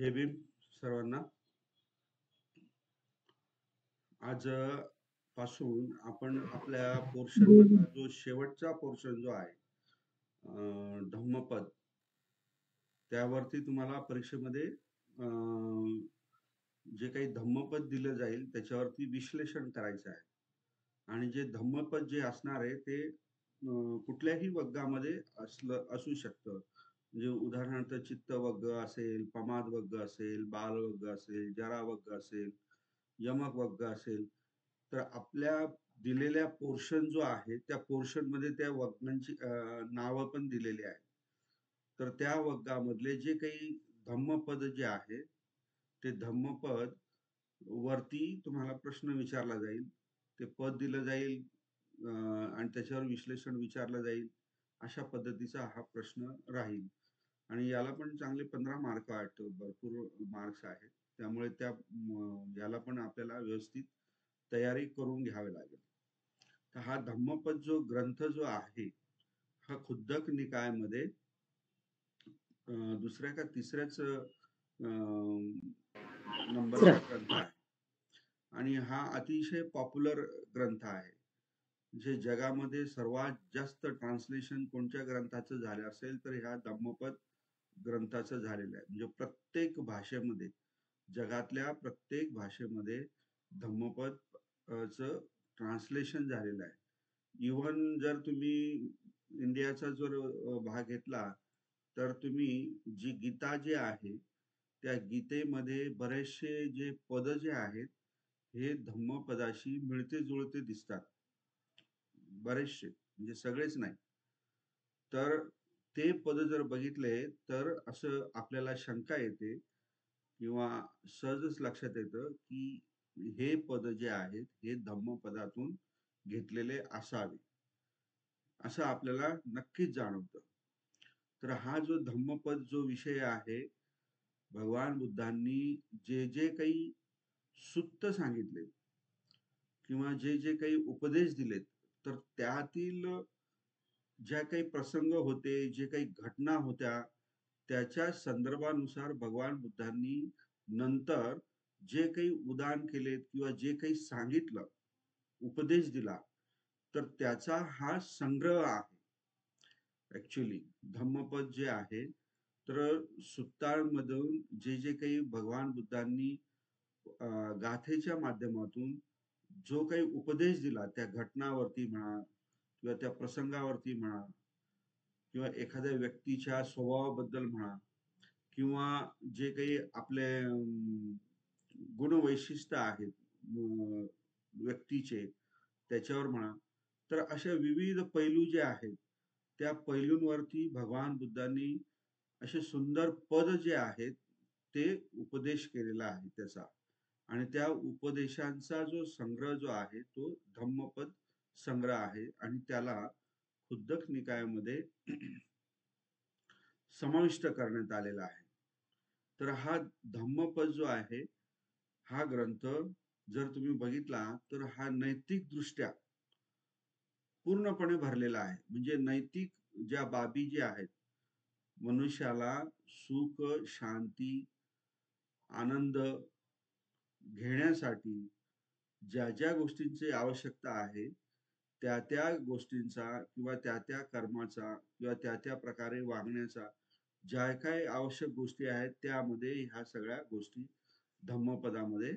जय भीम सर्वांना. आज पासून आपण आपल्या पोर्शन मधला जो शेवटचा पोर्शन जो आहे धम्मपद, त्यावरती तुम्हाला परीक्षेमध्ये जे काही धम्मपद दिलं जाईल त्याच्यावरती विश्लेषण करायचं आहे. आणि जे धम्मपद जे असणार आहे ते कुठल्याही वग्गामध्ये असू शकतं. म्हणजे उदाहरणार्थ चित्त वग्ग असेल, पमाद वग्ग असेल, बाल वग्ग असेल, जरा वग्ग असेल, यमक वग्ग असेल. तर आपल्या दिलेल्या पोर्शन जो आहे त्या पोर्शन मध्ये त्या वग्गांची नावं पण दिलेली आहेत. तर त्या वग्गामधले जे काही धम्मपद जे आहे ते धम्मपद वरती तुम्हाला प्रश्न विचारला जाईल. ते पद दिलं जाईल आणि त्याच्यावर विश्लेषण विचारलं जाईल. अशा पद्धतीचा हा प्रश्न राहील. आणि याला पण चांगले 15 मार्क वाटतं, भरपूर मार्क्स आहेत. त्यामुळे याला पण आपल्याला व्यवस्थित तयारी करून घ्यावी लागेल. तर हा धम्मपद जो ग्रंथ जो आहे हा खुद्दक निकायामध्ये दुसऱ्या का तिसऱ्याच नंबरचा ग्रंथ आहे. आणि हा अतिशय पॉप्युलर ग्रंथ आहे. जे जगामध्ये सर्वात जास्त ट्रान्सलेशन कोणत्या ग्रंथाचं झालं असेल तर ह्या धम्मपद ग्रंथाचं झालेलं आहे. म्हणजे प्रत्येक भाषेमध्ये, जगातल्या प्रत्येक भाषेमध्ये धम्मपद च ट्रान्सलेशन झालेलं आहे. इव्हन जर तुम्ही इंडियाचा जर भाग घेतला तर तुम्ही जी गीता जे आहे त्या गीतेमध्ये बरेचसे जे पद जे आहेत हे धम्मपदाशी मिळते जुळते दिसतात. बरेचसे, म्हणजे सगळेच नाही. तर ते पद जर बघितले तर असं आपल्याला शंका येते किंवा सहजच लक्षात येतं की हे पद जे आहेत हे धम्मपदातून घेतलेले असावे, असं आपल्याला नक्कीच जाणवतं. तर हा जो धम्मपद जो विषय आहे, भगवान बुद्धांनी जे जे काही सुत्त सांगितले किंवा जे जे काही उपदेश दिलेत तर त्यातील ज्या काही प्रसंग होते, जे काही घटना होत्या, त्याच्या संदर्भानुसार भगवान बुद्धांनी नंतर जे काही उदान केले किंवा जे काही सांगितलं, उपदेश दिला, तर त्याचा हा संग्रह आहे. ऍक्च्युली धम्मपद जे आहे तर सुत्तांमधून जे जे काही भगवान बुद्धांनी गाथेच्या माध्यमातून जो काही उपदेश दिला त्या घटनावरती म्हणा किंवा त्या प्रसंगावरती म्हणा किंवा एखाद्या व्यक्तीच्या स्वभावाबद्दल म्हणा किंवा जे काही आपले गुणवैशिष्ट्य आहेत व्यक्तीचे त्याच्यावर म्हणा, तर अशा विविध पैलू जे आहेत त्या पैलूंवरती भगवान बुद्धांनी असे सुंदर पद जे आहेत ते उपदेश केलेला आहे त्याचा. आणि त्या उपदेशांचा जो संग्रह जो आहे तो धम्मपद संग्रह आहे आणि त्याला खुद्दक निकायामध्ये समाविष्ट करण्यात आलेला आहे. तर हा धम्मपद जो आहे हा ग्रंथ जर तुम्ही बघितला तर हा नैतिक दृष्ट्या पूर्णपणे भरलेला आहे. म्हणजे नैतिक ज्या बाबी ज्या आहेत, मनुष्याला सुख, शांती, आनंद घेण्यासाठी ज्या ज्या गोष्टींची आवश्यकता आहे त्या त्या गोष्टींचा किंवा त्या त्या कर्माचा किंवा त्या त्या प्रकारे वागण्याचा ज्या काही आवश्यक गोष्टी आहेत त्यामध्ये ह्या सगळ्या गोष्टी धम्मपदामध्ये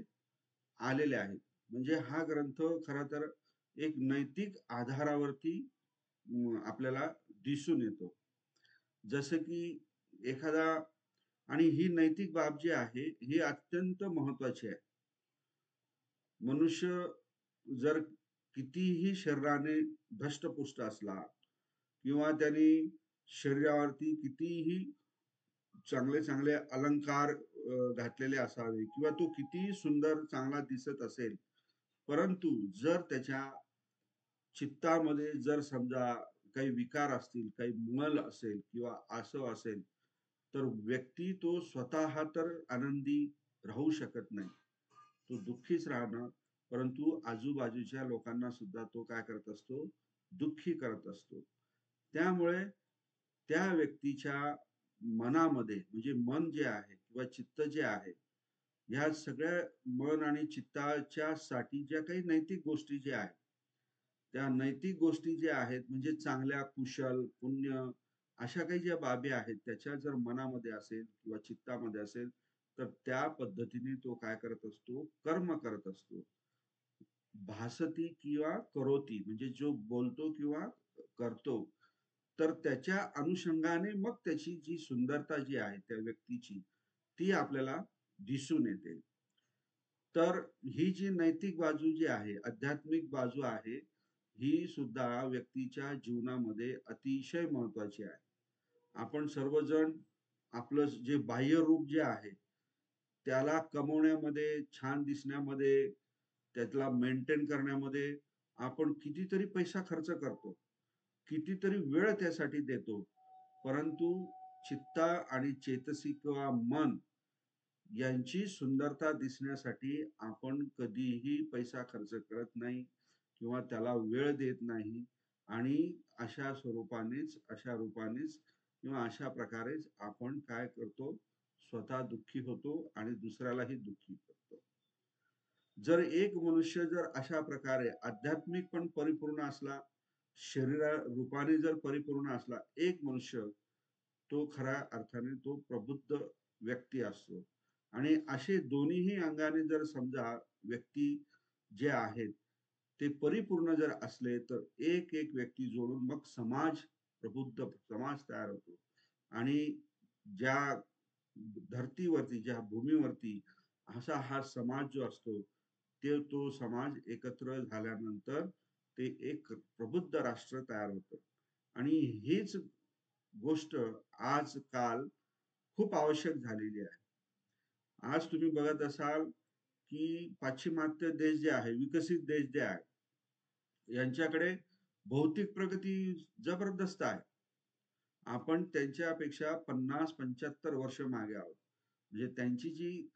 आलेल्या आहेत. म्हणजे हा ग्रंथ खरा तर एक नैतिक आधारावरती आपल्याला दिसून येतो. जसं की एखादा, आणि ही नैतिक बाब जी आहे ही अत्यंत महत्वाची आहे. मनुष्य जर कितीही शरीराने धष्टपुष्ट असला किंवा त्यांनी शरीरावरती कितीही चांगले चांगले अलंकार घातलेले असावे किंवा तो कितीही सुंदर चांगला दिसत असेल, परंतु जर त्याच्या चित्तामध्ये जर समजा काही विकार असतील, काही मल असेल किंवा आसव असेल, तर व्यक्ती तो स्वतः तर आनंदी राहू शकत नाही. तो दुःखीच राहणार, परंतु आजूबाजूच्या लोकांना सुद्धा तो काय करत असतो, दुःखी करत असतो. त्यामुळे त्या व्यक्तीच्या मनामध्ये, म्हणजे मन जे आहे किंवा चित्त जे आहे, ह्या सगळ्या मन आणि चित्ताच्या साठी ज्या काही नैतिक गोष्टी ज्या आहेत, त्या नैतिक गोष्टी ज्या आहेत म्हणजे चांगल्या, कुशल, पुण्य अशा काही ज्या बाबी आहेत, त्याच्या जर मनामध्ये असेल किंवा चित्तामध्ये असेल, तर त्या पद्धतीने तो काय करत असतो? कर्म करत असतो. भासती किंवा करोती म्हणजे जो बोलतो किंवा करतो, तर त्याच्या अनुषंगाने मग त्याची जी सुंदरता जी आहे त्या व्यक्तीची, ती आपल्याला दिसून येते. तर ही जी नैतिक बाजू जी आहे, आध्यात्मिक बाजू आहे, ही सुद्धा व्यक्तीच्या जीवनामध्ये अतिशय महत्वाची आहे. आपण सर्वजण आपलं जे बाह्य रूप जे आहे, त्याला कमवण्यामध्ये, छान दिसण्यामध्ये, त्यातला मेंटेन करण्यामध्ये आपण कितीतरी पैसा खर्च करतो. कितीतरी वेळ त्यासाठी देतो. परंतु चित्त आणि चेतसिक किंवा मन यांची सुंदरता दिसण्यासाठी आपण कधीही पैसा खर्च करत नाही किंवा त्याला वेळ देत नाही आणि अशा स्वरूपानेच, अशा रूपानेच किंवा अशा प्रकारेच आपण काय करतो? स्वतः दुःखी होतो आणि दुसऱ्यालाही दुःखी करतो. जर एक मनुष्य जर अशा प्रकारे आध्यात्मिक पण परिपूर्ण असला, शरीरा रूपाने जर परिपूर्ण असला, एक मनुष्य, तो खऱ्या अर्थाने तो प्रबुद्ध व्यक्ती असतो. आणि असे दोन्हीही अंगाने जर समजा व्यक्ती जे आहेत, ते परिपूर्ण जर असले, तर एक-एक व्यक्ती जोडून मग समाज, प्रबुद्ध समाज तयार होतो. आणि ज्या धर्तीवरती, ज्या भूमीवरती असा हा समाज जो असतो, तो समाज एकत्र झाल्यानंतर ते एक प्रबुद्ध राष्ट्र तयार होतं. आणि हीच गोष्ट आजकाल खूप आवश्यक झालेली आहे. आज तुम्ही बघत असाल, की पाश्चिमात्य देश जे आहे, विकसित देश जे आहे, यांच्याकडे भौतिक प्रगती जबरदस्त आहे. आपण त्यांच्यापेक्षा 50-75 वर्ष मागे आहोत. म्हणजे त्यांची जी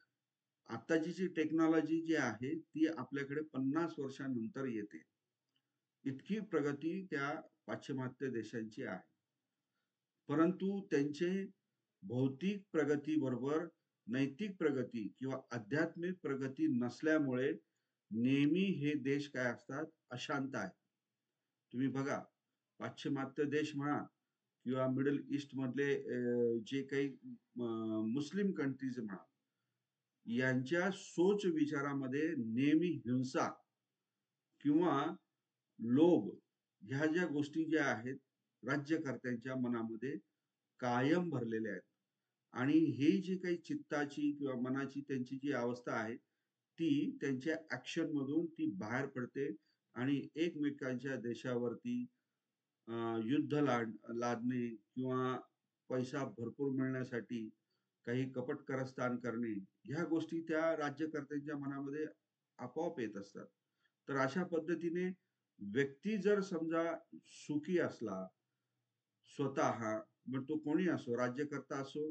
आत्ताची जी टेक्नॉलॉजी जी आहे, ती आपल्याकडे 50 वर्षानंतर येते. इतकी प्रगती त्या पाश्चिमात्य देशांची आहे. परंतु त्यांचे भौतिक प्रगतीबरोबर नैतिक प्रगती किंवा आध्यात्मिक प्रगती नसल्यामुळे नेहमी हे देश काय असतात? अशांत आहेत. तुम्ही बघा, पाश्चिमात्य देश म्हणा किंवा मिडल ईस्ट मधले जे काही मुस्लिम कंट्रीज म्हणा, यांच्या सोच विचारामध्ये नेहमी हिंसा किंवा लोभ ह्या ज्या गोष्टी ज्या आहेत, राज्यकर्त्यांच्या मनामध्ये कायम भरलेल्या आहेत. आणि ही जी काही चित्ताची किंवा मनाची त्यांची जी अवस्था आहे, ती त्यांच्या ॲक्शन मधून ती बाहेर पडते आणि एकमेकांच्या देशावरती युद्ध लादणे किंवा पैसा भरपूर मिळण्यासाठी काही कपट कारस्थान करणे, ह्या गोष्टी त्या राज्यकर्त्यांच्या मनामध्ये आपोआप येत असतात. तर अशा पद्धतीने व्यक्ती जर समजा सुखी असला स्वतः, मग तो कोणी असो, राज्यकर्ता असो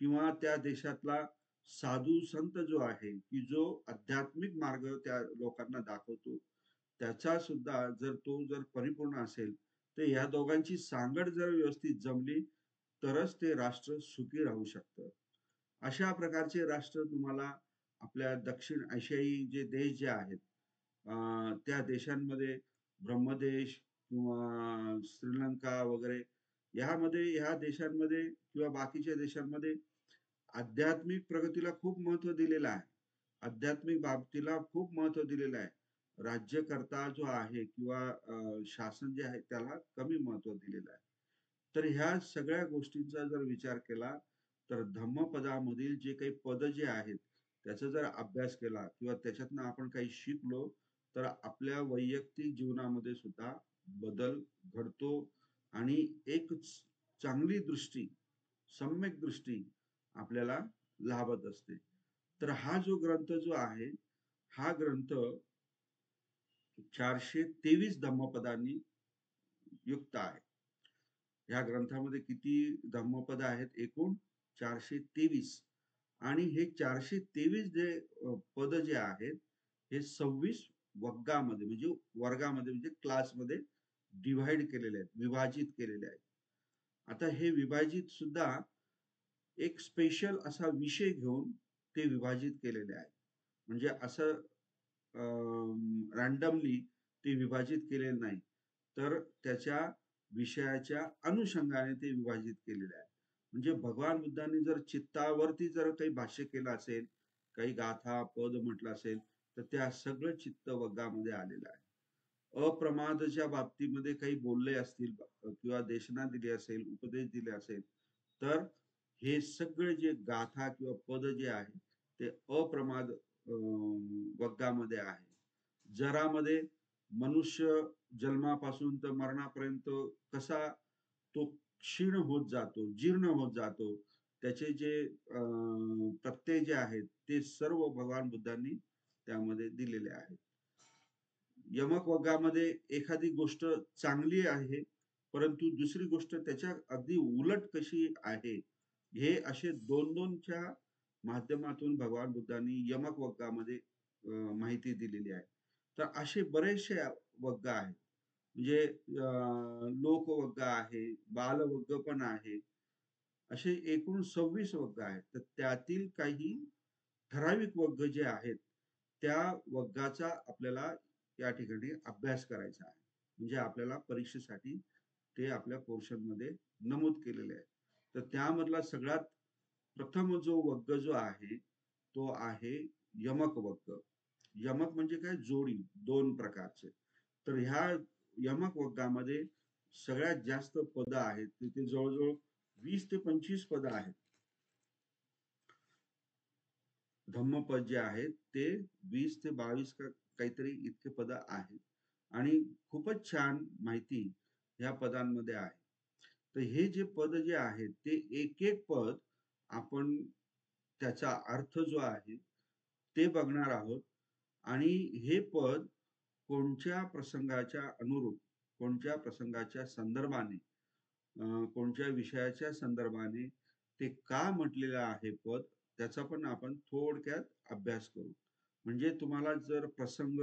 किंवा त्या देशातला साधू संत जो आहे, की जो आध्यात्मिक मार्ग त्या लोकांना दाखवतो, त्याचा सुद्धा जर तो जर परिपूर्ण असेल, तर ह्या दोघांची सांगड जर व्यवस्थित जमली, तरच ते राष्ट्र सुखी राहू शकतं. अशा प्रकारचे राष्ट्र तुम्हाला आपल्या दक्षिण आशियाई जे देश जे आहेत, त्या देशांमध्ये ब्रह्मदेश किंवा श्रीलंका वगैरे ह्यामध्ये, ह्या देशांमध्ये किंवा बाकीच्या देशांमध्ये आध्यात्मिक प्रगतीला खूप महत्व दिलेलं आहे. आध्यात्मिक बाबतीला खूप महत्व दिलेलं आहे. राज्यकर्ता जो आहे किंवा शासन जे आहे त्याला कमी महत्व दिलेलं आहे. तर ह्या सगळ्या गोष्टींचा जर विचार केला, तर धम्मपदामधील जे काही पद जे आहेत, त्याचा जर अभ्यास केला किंवा त्याच्यातनं आपण काही शिकलो, तर आपल्या वैयक्तिक जीवनामध्ये सुद्धा बदल घडतो आणि एक चांगली दृष्टी, सम्यक दृष्टी आपल्याला लाभत असते. तर हा जो ग्रंथ जो आहे, हा ग्रंथ 423 धम्मपदांनी युक्त आहे. ह्या ग्रंथामध्ये किती धम्मपद आहेत? एकूण 423. आणि हे 423 जे पद जे आहेत, हे 26 वग्गामध्ये म्हणजे वर्गामध्ये म्हणजे क्लासमध्ये डिव्हाइड केलेले आहेत, विभाजित केलेले आहेत. आता हे विभाजित सुद्धा एक स्पेशल असा विषय घेऊन ते विभाजित केलेले आहे. म्हणजे असं रँडमली ते विभाजित केलेलं नाही. तर त्याच्या विषयाच्या अनुषंगाने ते विभाजित केलेले आहे. म्हणजे भगवान बुद्धांनी जर चित्तावरती जर काही भाष्य केलं असेल, काही गाथा, पद म्हटलं असेल, तर त्या सगळं चित्त वग्गामध्ये आलेलं आहे. अप्रमादच्या बाबतीमध्ये काही बोलले असतील किंवा देशना दिली असेल, उपदेश दिले असेल, तर हे सगळे जे गाथा किंवा पद जे आहे ते अप्रमाद वग्गामध्ये आहे. जरामध्ये मनुष्य जन्मापासून तर मरणापर्यंत कसा तो क्षीण होत जातो, जीर्ण होत जातो, त्याचे जे प्रत्यय जे आहेत ते सर्व भगवान बुद्धांनी त्यामध्ये दिलेले आहेत. यमक वग्गामध्ये एखादी गोष्ट चांगली आहे, परंतु दुसरी गोष्ट त्याच्या अगदी उलट कशी आहे, हे असे दोन दोनच्या माध्यमातून भगवान बुद्धांनी यमक वग्गामध्ये माहिती दिलेली आहे. तर असे बरेचसे वग्ग आहेत. म्हणजे लोकवग्ग आहे, बालवग्ग पण आहे. असे एकूण 26 वग्ग आहेत. तर त्यातील काही ठराविक वग्ग जे आहेत, त्या वग्गाचा आपल्याला या ठिकाणी अभ्यास करायचा आहे. म्हणजे आपल्याला परीक्षेसाठी ते आपल्या पोर्शनमध्ये नमूद केलेले आहे. तर त्यामधला सगळ्यात प्रथम जो वग्ग जो आहे, तो आहे यमक वग्ग. यमक म्हणजे काय? जोडी, दोन प्रकारचे. तर ह्या यमक वग्गामध्ये सगळ्यात जास्त पद आहेत. तिथे जवळजवळ 20 ते 25 पद आहेत. धम्मपद जे आहेत ते 20 ते 22 काहीतरी इतके पद आहेत. आणि खूपच छान माहिती ह्या पदांमध्ये आहे. तर हे जे पद जे आहेत ते एक एक पद आपण त्याचा अर्थ जो आहे ते बघणार आहोत. आणि हे पद कोणत्या प्रसंगाच्या अनुरूप, कोणत्या प्रसंगाच्या संदर्भाने, कोणत्या विषयाच्या संदर्भाने ते का म्हटलेलं आहे पद, त्याचा पण आपण थोडक्यात अभ्यास करू. म्हणजे तुम्हाला जर प्रसंग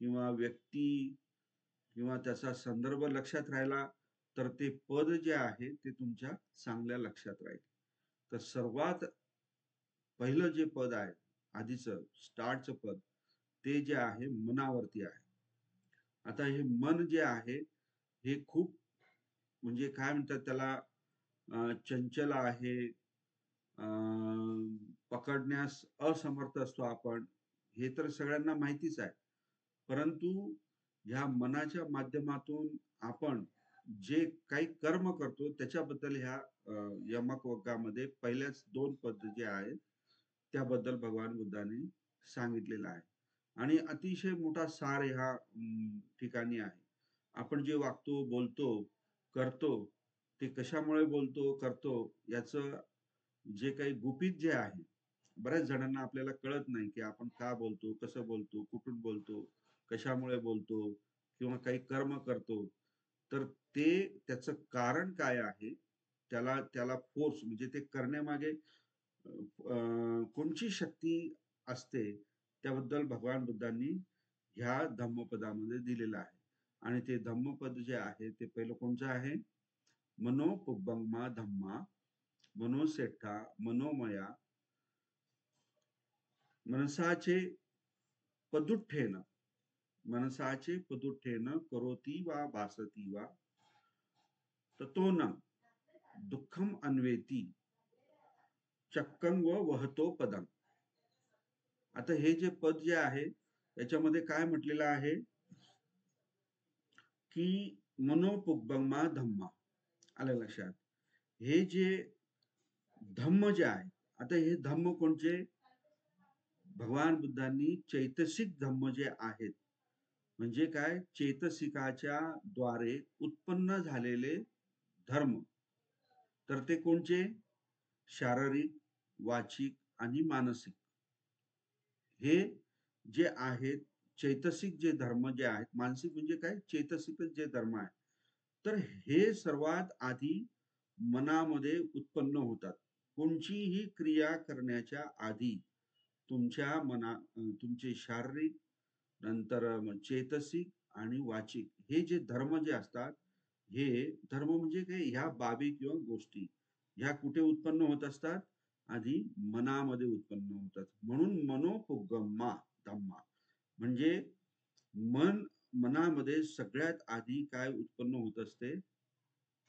किंवा व्यक्ती किंवा त्याचा संदर्भ लक्षात राहिला, तर ते पद जे आहे ते तुमच्या चांगल्या लक्षात राहील. तर सर्वात पहिलं जे पद आहे, आधीचं स्टार्टचं पद, ते जे आहे मनावरती आहे. आता हे मन जे आहे हे खूप, म्हणजे काय म्हणतात त्याला, चंचल आहे, पकडण्यास असमर्थ असतो आपण, हे तर सगळ्यांना माहितीच आहे. परंतु ह्या मनाच्या माध्यमातून आपण जे काही कर्म करतो त्याच्याबद्दल ह्या यमक वग्गामध्ये पहिल्याच दोन पद जे आहेत त्याबद्दल भगवान बुद्धांनी सांगितलेलं आहे. आणि अतिशय मोठा सार ह्या ठिकाणी आहे. आपण जे वागतो, बोलतो, करतो, ते कशामुळे बोलतो, करतो, याचं जे काही गुपित जे आहे, बऱ्याच जणांना आपल्याला कळत नाही की आपण का बोलतो, कसं बोलतो, कुठून बोलतो, कशामुळे बोलतो किंवा काही कर्म करतो. तर ते त्याचं कारण काय आहे, त्याला त्याला फोर्स म्हणजे ते करण्यामागे कोणची शक्ती असते, त्याबद्दल भगवान बुद्धांनी ह्या धम्मपदामध्ये दिलेलं आहे. आणि ते धम्मपद जे आहे ते पहिलं कोणचं आहे? मनोपुब्बंगमा धम्मा मनोसेठा मनोमया मनसाचे पदुठ्ठेन, मनसाचे पदुठ्ठेन करोती वा भासती वा ततो न दुःखम अन्वेती चक्कं व वहतो पदम. आता हे जे पद जे आहे याच्यामध्ये काय म्हटलेलं आहे की मनोपुब्बंगमा धम्मा. आलं लक्षात? हे जे धम्म जे आहे, आता हे धम्म कोणचे? भगवान बुद्धांनी चैतसिक धम्म जे आहेत, म्हणजे काय, चैतसिकाच्या द्वारे उत्पन्न झालेले धर्म, तर ते कोणचे? शारीरिक, वाचिक आणि मानसिक. हे जे आहेत चैतसिक जे धर्म जे आहेत, मानसिक म्हणजे काय, चैतसिकच जे धर्म आहे, तर हे सर्वात आधी मनामध्ये उत्पन्न होतात. कोणतीही क्रिया करण्याच्या आधी तुमच्या तुमचे शारीरिक, नंतर चैतसिक आणि वाचिक हे जे धर्म जे असतात, हे धर्म म्हणजे काय, ह्या बाबी किंवा गोष्टी, ह्या कुठे उत्पन्न होत असतात? आधी मनामध्ये उत्पन्न होतात. म्हणून मनोपुग्गम्मा धम्मा म्हणजे मनामध्ये सगळ्यात आधी काय उत्पन्न होत असते?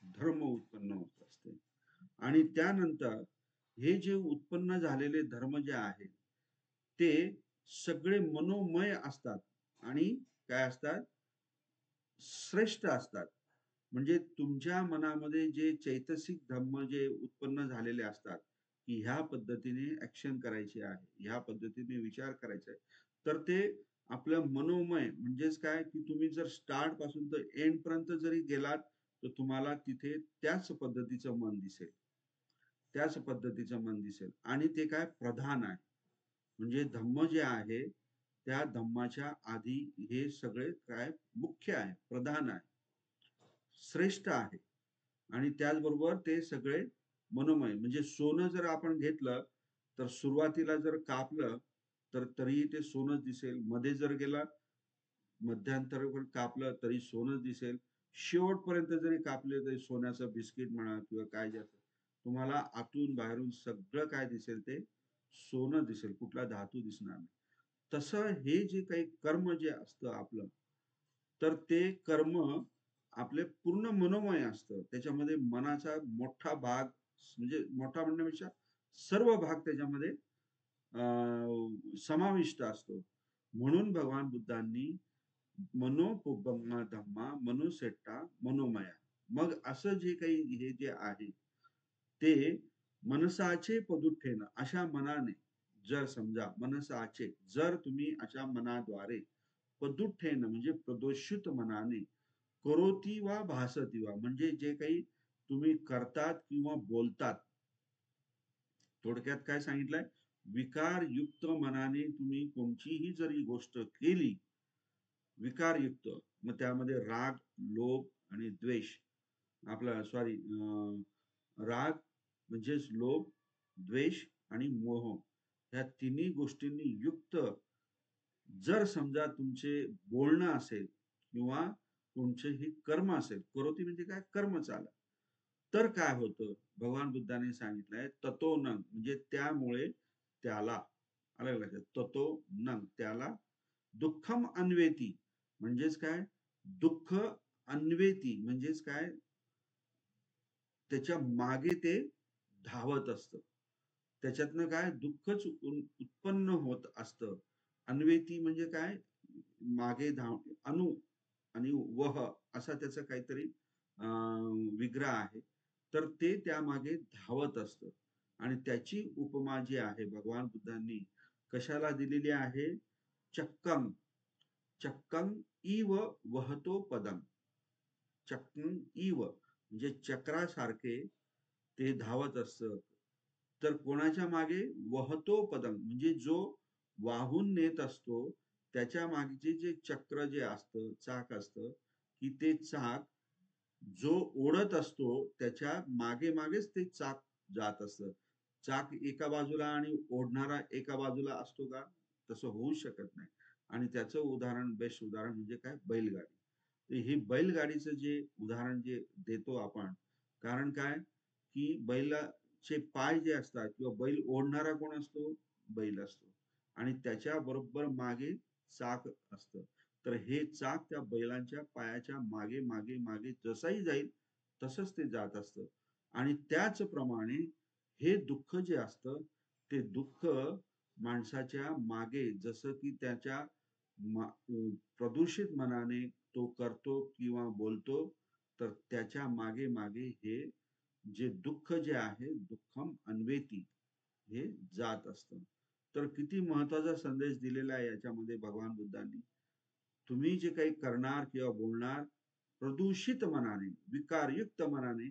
धर्म उत्पन्न होत असते. आणि त्यानंतर हे जे उत्पन्न झालेले धर्म जे आहेत ते सगळे मनोमय असतात आणि काय असतात? श्रेष्ठ असतात. म्हणजे तुमच्या मनामध्ये जे चैतसिक धम्म जे उत्पन्न झालेले असतात, की ह्या पद्धतीने ॲक्शन करायची आहे, ह्या पद्धतीने विचार करायचा आहे. तर ते आपलं मनोमय म्हणजेच काय, की तुम्ही जर स्टार्ट पासून तर एंड पर्यंत जरी गेलात, तर तुम्हाला तिथे त्याच पद्धतीचं मन दिसेल. त्याच पद्धतीचं मन दिसेल आणि ते काय प्रधान आहे. म्हणजे धम्म जे आहे, त्या धम्माच्या आधी हे सगळे काय मुख्य आहे, प्रधान आहे, श्रेष्ठ आहे. आणि त्याचबरोबर ते सगळे मनोमय म्हणजे सोनं जर आपण घेतलं तर सुरुवातीला जर कापलं तर तरीही ते सोनच दिसेल. मध्ये जर गेला मध्यांतरावर कापलं तरी सोनच दिसेल. शेवटपर्यंत जरी कापले तरी सोन्याचं बिस्किट म्हणा किंवा काय जे असेल, तुम्हाला आतून बाहेरून सगळं काय दिसेल ते सोनं दिसेल. कुठला धातू दिसणार नाही. तसं हे जे काही कर्म जे असतं आपलं, तर ते कर्म आपले पूर्ण मनोमय असतं. त्याच्यामध्ये मनाचा मोठा भाग म्हणजे मोठा म्हणण्यापेक्षा सर्व भाग त्याच्यामध्ये समाविष्ट असतो. म्हणून भगवान बुद्धांनी मनोपुब्बंगा धम्मा मनुसेट्टा मनोमया. मग असं जे काही हे जे आहे ते मनसाचे पदुठ्ठेन अशा मनाने जर समजा मनसाचे जर तुम्ही अशा मनाद्वारे पदुठ्ठेन म्हणजे प्रदोषित मनाने करोती वा भासती वा म्हणजे जे काही तुम्ही करतात किंवा बोलतात थोडक्यात काय सांगितलंय विकारयुक्त मनाने तुम्ही कोणतीही जरी गोष्ट केली विकारयुक्त मग त्यामध्ये राग लोभ आणि द्वेष आपला सॉरी राग म्हणजेच लोभ द्वेष आणि मोह ह्या तिन्ही गोष्टींनी युक्त जर समजा तुमचे बोलणं असेल किंवा तुमचेही कर्म असेल करोती म्हणजे काय कर्म चालत तर काय होतं भगवान बुद्धाने सांगितलंय ततो नंग म्हणजे त्यामुळे त्याला आलं लक्षात ततो नंग त्याला दुःखम अन्वेती म्हणजेच काय दुःख अन्वेती म्हणजेच काय त्याच्या मागे ते धावत असतं त्याच्यातनं काय दुःखच उत्पन्न होत असतं अन्वेती म्हणजे काय मागे धाव अनु आणि वह असा त्याचा काहीतरी विग्रह आहे तर ते त्यामागे धावत असतं आणि त्याची उपमा जी आहे भगवान बुद्धांनी कशाला दिलेली आहे चक्कम चक्कम इव वहतो पदम चक्कम इव म्हणजे चक्रासारखे ते धावत असतं तर कोणाच्या मागे वहतो पदम म्हणजे जो वाहून नेत असतो त्याच्या मागचे जे चक्र जे असतं चाक असतं की ते चाक जो ओढत असतो त्याच्या मागे मागेच ते चाक जात असतं चाक एका बाजूला आणि ओढणारा एका बाजूला असतो का तसं होऊ शकत नाही आणि त्याचं उदाहरण बेस्ट उदाहरण म्हणजे काय बैलगाडी तर ही बैलगाडीचं जे उदाहरण जे देतो आपण कारण काय की बैलाचे पाय जे असतात किंवा बैल ओढणारा कोण असतो बैल असतो आणि त्याच्या बरोबर मागे चाक असतं तर हे चाक त्या बैलांच्या पायाच्या मागे मागे मागे जसंही जाईल तसंच ते जात असतं आणि त्याचप्रमाणे हे दुःख जे असतं ते दुःख माणसाच्या मागे जसं की त्याच्या प्रदूषित मनाने तो करतो किंवा बोलतो तर त्याच्या मागे मागे हे जे दुःख जे आहे दुःखम अन्वेती हे जात असतं तर किती महत्वाचा संदेश दिलेला आहे याच्यामध्ये भगवान बुद्धांनी तुम्ही जे काही करणार किंवा बोलणार प्रदूषित मनाने विकारयुक्त मनाने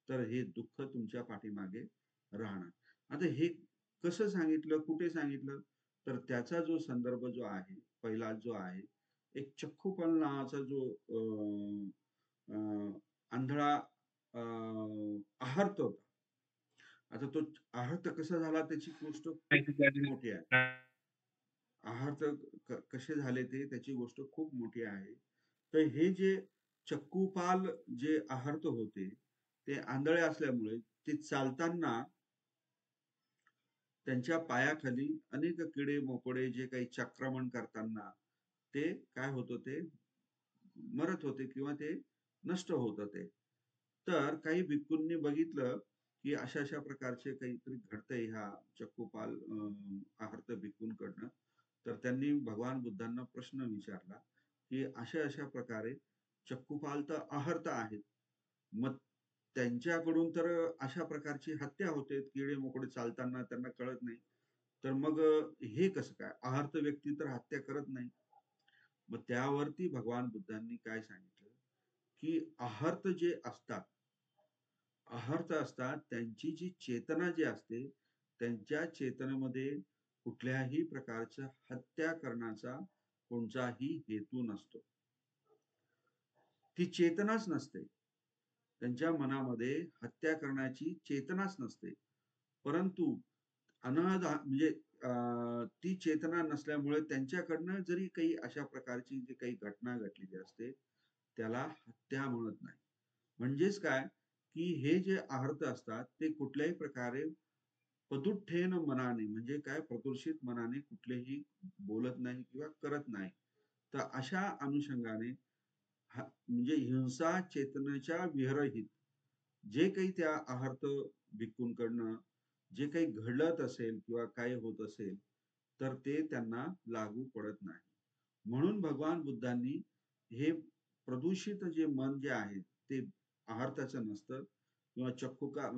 तर हे दुःख तुमच्या पाठीमागे राहणार आता हे कसं सांगितलं कुठे सांगितलं तर त्याचा जो संदर्भ जो आहे पहिला जो आहे एक चक्कूपल नावाचा जो आंधळा आहर्त होता आता तो आहर्त कसा झाला त्याची गोष्ट खूप मोठी आहे आहर्त कसे झाले ते त्याची गोष्ट खूप मोठी आहे तर हे जे चक्कूपाल जे आहर्त होते ते आंधळे असल्यामुळे ते चालताना त्यांच्या पायाखाली अनेक किडे मोकोडे जे काही चक्रमण करताना ते काय होतं, ते मरत होते किंवा ते नष्ट होत होते. तर काही भिक्खूंनी बघितलं की अशा अशा प्रकारचे काहीतरी घडतंय ह्या चक्कोपाल आहार्त भिक्खूंकडनं. तर त्यांनी भगवान बुद्धांना प्रश्न विचारला की अशा अशा प्रकारे चक्कुपाल तर आहार्त आहेत, मग त्यांच्याकडून तर अशा प्रकारची हत्या होते, किडे मोकडे चालताना त्यांना कळत नाही, तर मग हे कसं काय, आहार्त व्यक्ती तर हत्या करत नाही. मग त्यावरती भगवान बुद्धांनी काय सांगितलं की आहार्त जे असतात, आहार्त असतात त्यांची जी चेतना जी असते, त्यांच्या चेतनेमध्ये कुठल्याही प्रकारच्या हत्या करण्याचा कोणताही हेतू नसतो. ती चेतनाच नसते. त्यांच्या मनामध्ये हत्या करण्याची चेतनाच नसते. परंतु म्हणजे ती चेतना नसल्यामुळे त्यांच्याकडनं जरी काही अशा प्रकारची जी काही घटना घडलेली असते, त्याला हत्या म्हणत नाही. म्हणजेच काय, की हे जे आहार्त असतात ते कुठल्याही प्रकारे पदुठ्ठेन मनाने, म्हणजे काय, प्रदूषित मनाने कुठलेही बोलत नाही किंवा करत नाही. तर अशा अनुषंगाने म्हणजे हिंसा चेतनेच्या विरहित जे काही त्या आहार्त भिक्खूंकडनं जे काही घडत असेल किंवा काय होत असेल, तर ते त्यांना लागू पडत नाही. म्हणून भगवान बुद्धांनी हे प्रदूषित जे मन जे आहे ते आहार्ताचं नसतं किंवा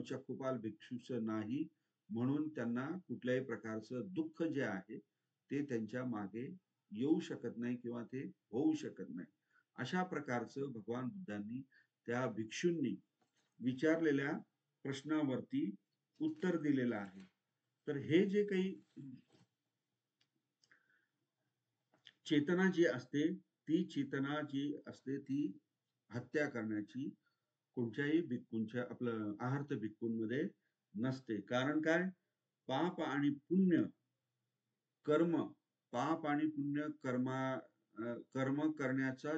चक्कुपाल भिक्षूचं नाही, म्हणून त्यांना कुठल्याही प्रकारचं दुःख जे आहे ते त्यांच्या मागे येऊ शकत नाही किंवा ते होऊ शकत नाही. अशा प्रकारचं भगवान बुद्धांनी त्या भिक्षूंनी विचारलेल्या प्रश्नावरती उत्तर दिलेलं आहे. तर हे जे काही चेतना जी असते, ती चेतना जी असते ती हत्या करण्याची कोणत्याही भिक्खूंच्या, आपलं आहार्त भिक्खूंमध्ये नसते. कारण काय, पाप आणि पुण्य कर्म, पाप आणि पुण्य कर्म करण्याचा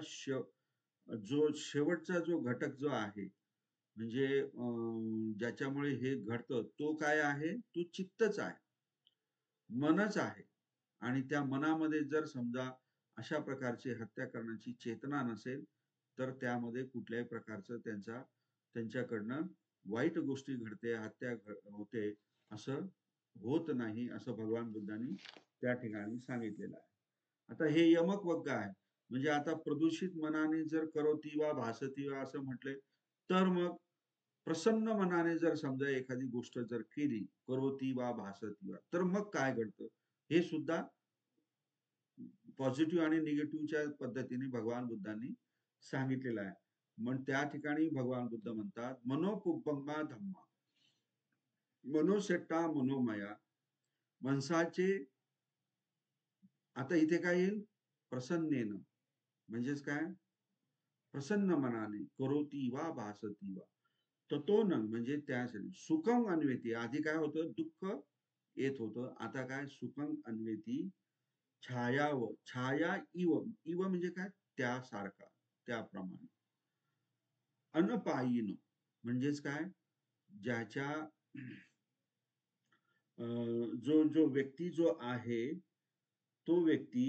जो शेवटचा जो घटक जो आहे, म्हणजे ज्याच्यामुळे हे घडतं तो काय आहे, तो चित्तच आहे, मनच आहे. आणि त्या मनामध्ये जर समजा अशा प्रकारची हत्या करण्याची चेतना नसेल, तर त्यामध्ये कुठल्याही प्रकारचं त्यांच्याकडनं वाईट गोष्टी घडते, हत्या होते, असं होत नाही, असं भगवान बुद्धांनी त्या ठिकाणी सांगितलेलं आहे. आता हे यमक वग्गा आहे. म्हणजे आता प्रदूषित मनाने जर करोती वा भासती वा असं म्हटले, तर मग प्रसन्न मनाने जर समजा एखादी गोष्ट जर केली, करोती वा भासती वा, तर मग काय घडतं, हे सुद्धा पॉझिटिव्ह आणि निगेटिव्हच्या पद्धतीने भगवान बुद्धांनी सांगितलेलं आहे. मग त्या ठिकाणी भगवान बुद्ध म्हणतात, मनोपुब्बंगा धम्मा, मनोसेट्टा मनोमया, माणसाचे, आता इथे काय येईल, प्रसन्नेन, म्हणजेच काय, प्रसन्न मनाने, करोती वा भासती वा, ततो न, म्हणजे त्यासाठी सुखम अन्वेती, आधी काय होतं, दुःख येत होतं, आता काय, सुखम अन्वेती, छाया इव, इव म्हणजे काय, त्यासारखा, त्याप्रमाणे, अनपायीन, म्हणजेच काय, ज्याच्या जो जो व्यक्ती जो आहे, तो व्यक्ती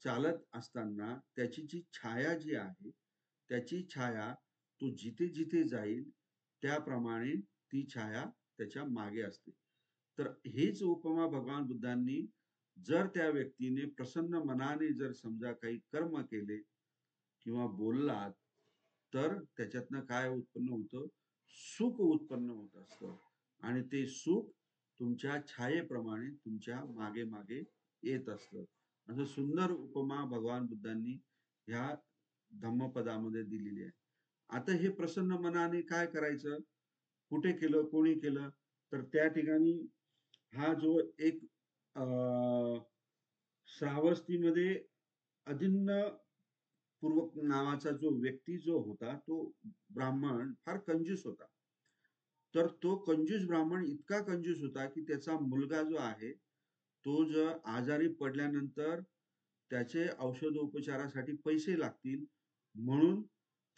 चालत असताना त्याची जी छाया जी आहे, त्याची छाया तो जिथे जिथे जाईल त्याप्रमाणे ती छाया त्याच्या मागे असते. तर हेच उपमा भगवान बुद्धांनी, जर त्या व्यक्तीने प्रसन्न मनाने जर समजा काही कर्म केले किंवा बोललात, तर त्याच्यातनं काय उत्पन्न होतं, सुख उत्पन्न होत असतं. आणि ते सुख तुमच्या छायेप्रमाणे तुमच्या मागे मागे येत असतं. असं सुंदर उपमा भगवान बुद्धांनी ह्या धम्मपदामध्ये दिलेली आहे. आता हे प्रसन्न मनाने काय करायचं, कुठे केलं, कोणी केलं, तर त्या ठिकाणी हा जो एक श्रावस्तीमध्ये अदिन्न पूर्वक नावाचा जो व्यक्ती जो होता, तो ब्राह्मण फार कंजूस होता. तर तो कंजूस ब्राह्मण इतका कंजूस होता की त्याचा मुलगा जो आहे, तो जर आजारी पडल्यानंतर त्याचे औषधोपचारासाठी पैसे लागतील, म्हणून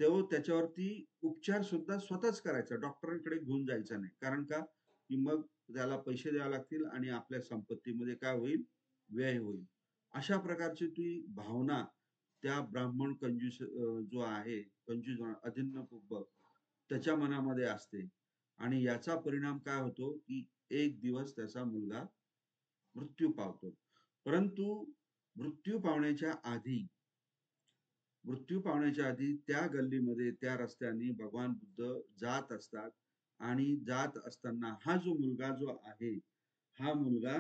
तो त्याच्यावरती उपचार सुद्धा स्वतःच करायचा, डॉक्टरांकडे घेऊन जायचा नाही. कारण का, की मग त्याला पैसे द्यावे लागतील आणि आपल्या संपत्तीमध्ये काय होईल, व्यय होईल. अशा प्रकारची ती भावना त्या ब्राह्मण कंजूस जो आहे, कंजूस अदिन्न कुंभक त्याच्या मनामध्ये असते आणि याचा परिणाम काय होतो, की एक दिवस त्याचा मुलगा मृत्यू पावतो. परंतु मृत्यू पावण्याच्या आधी मृत्यू पावण्याच्या आधी त्या गल्लीमध्ये, त्या रस्त्याने भगवान बुद्ध जात असतात आणि जात असताना हा जो मुलगा जो आहे, हा मुलगा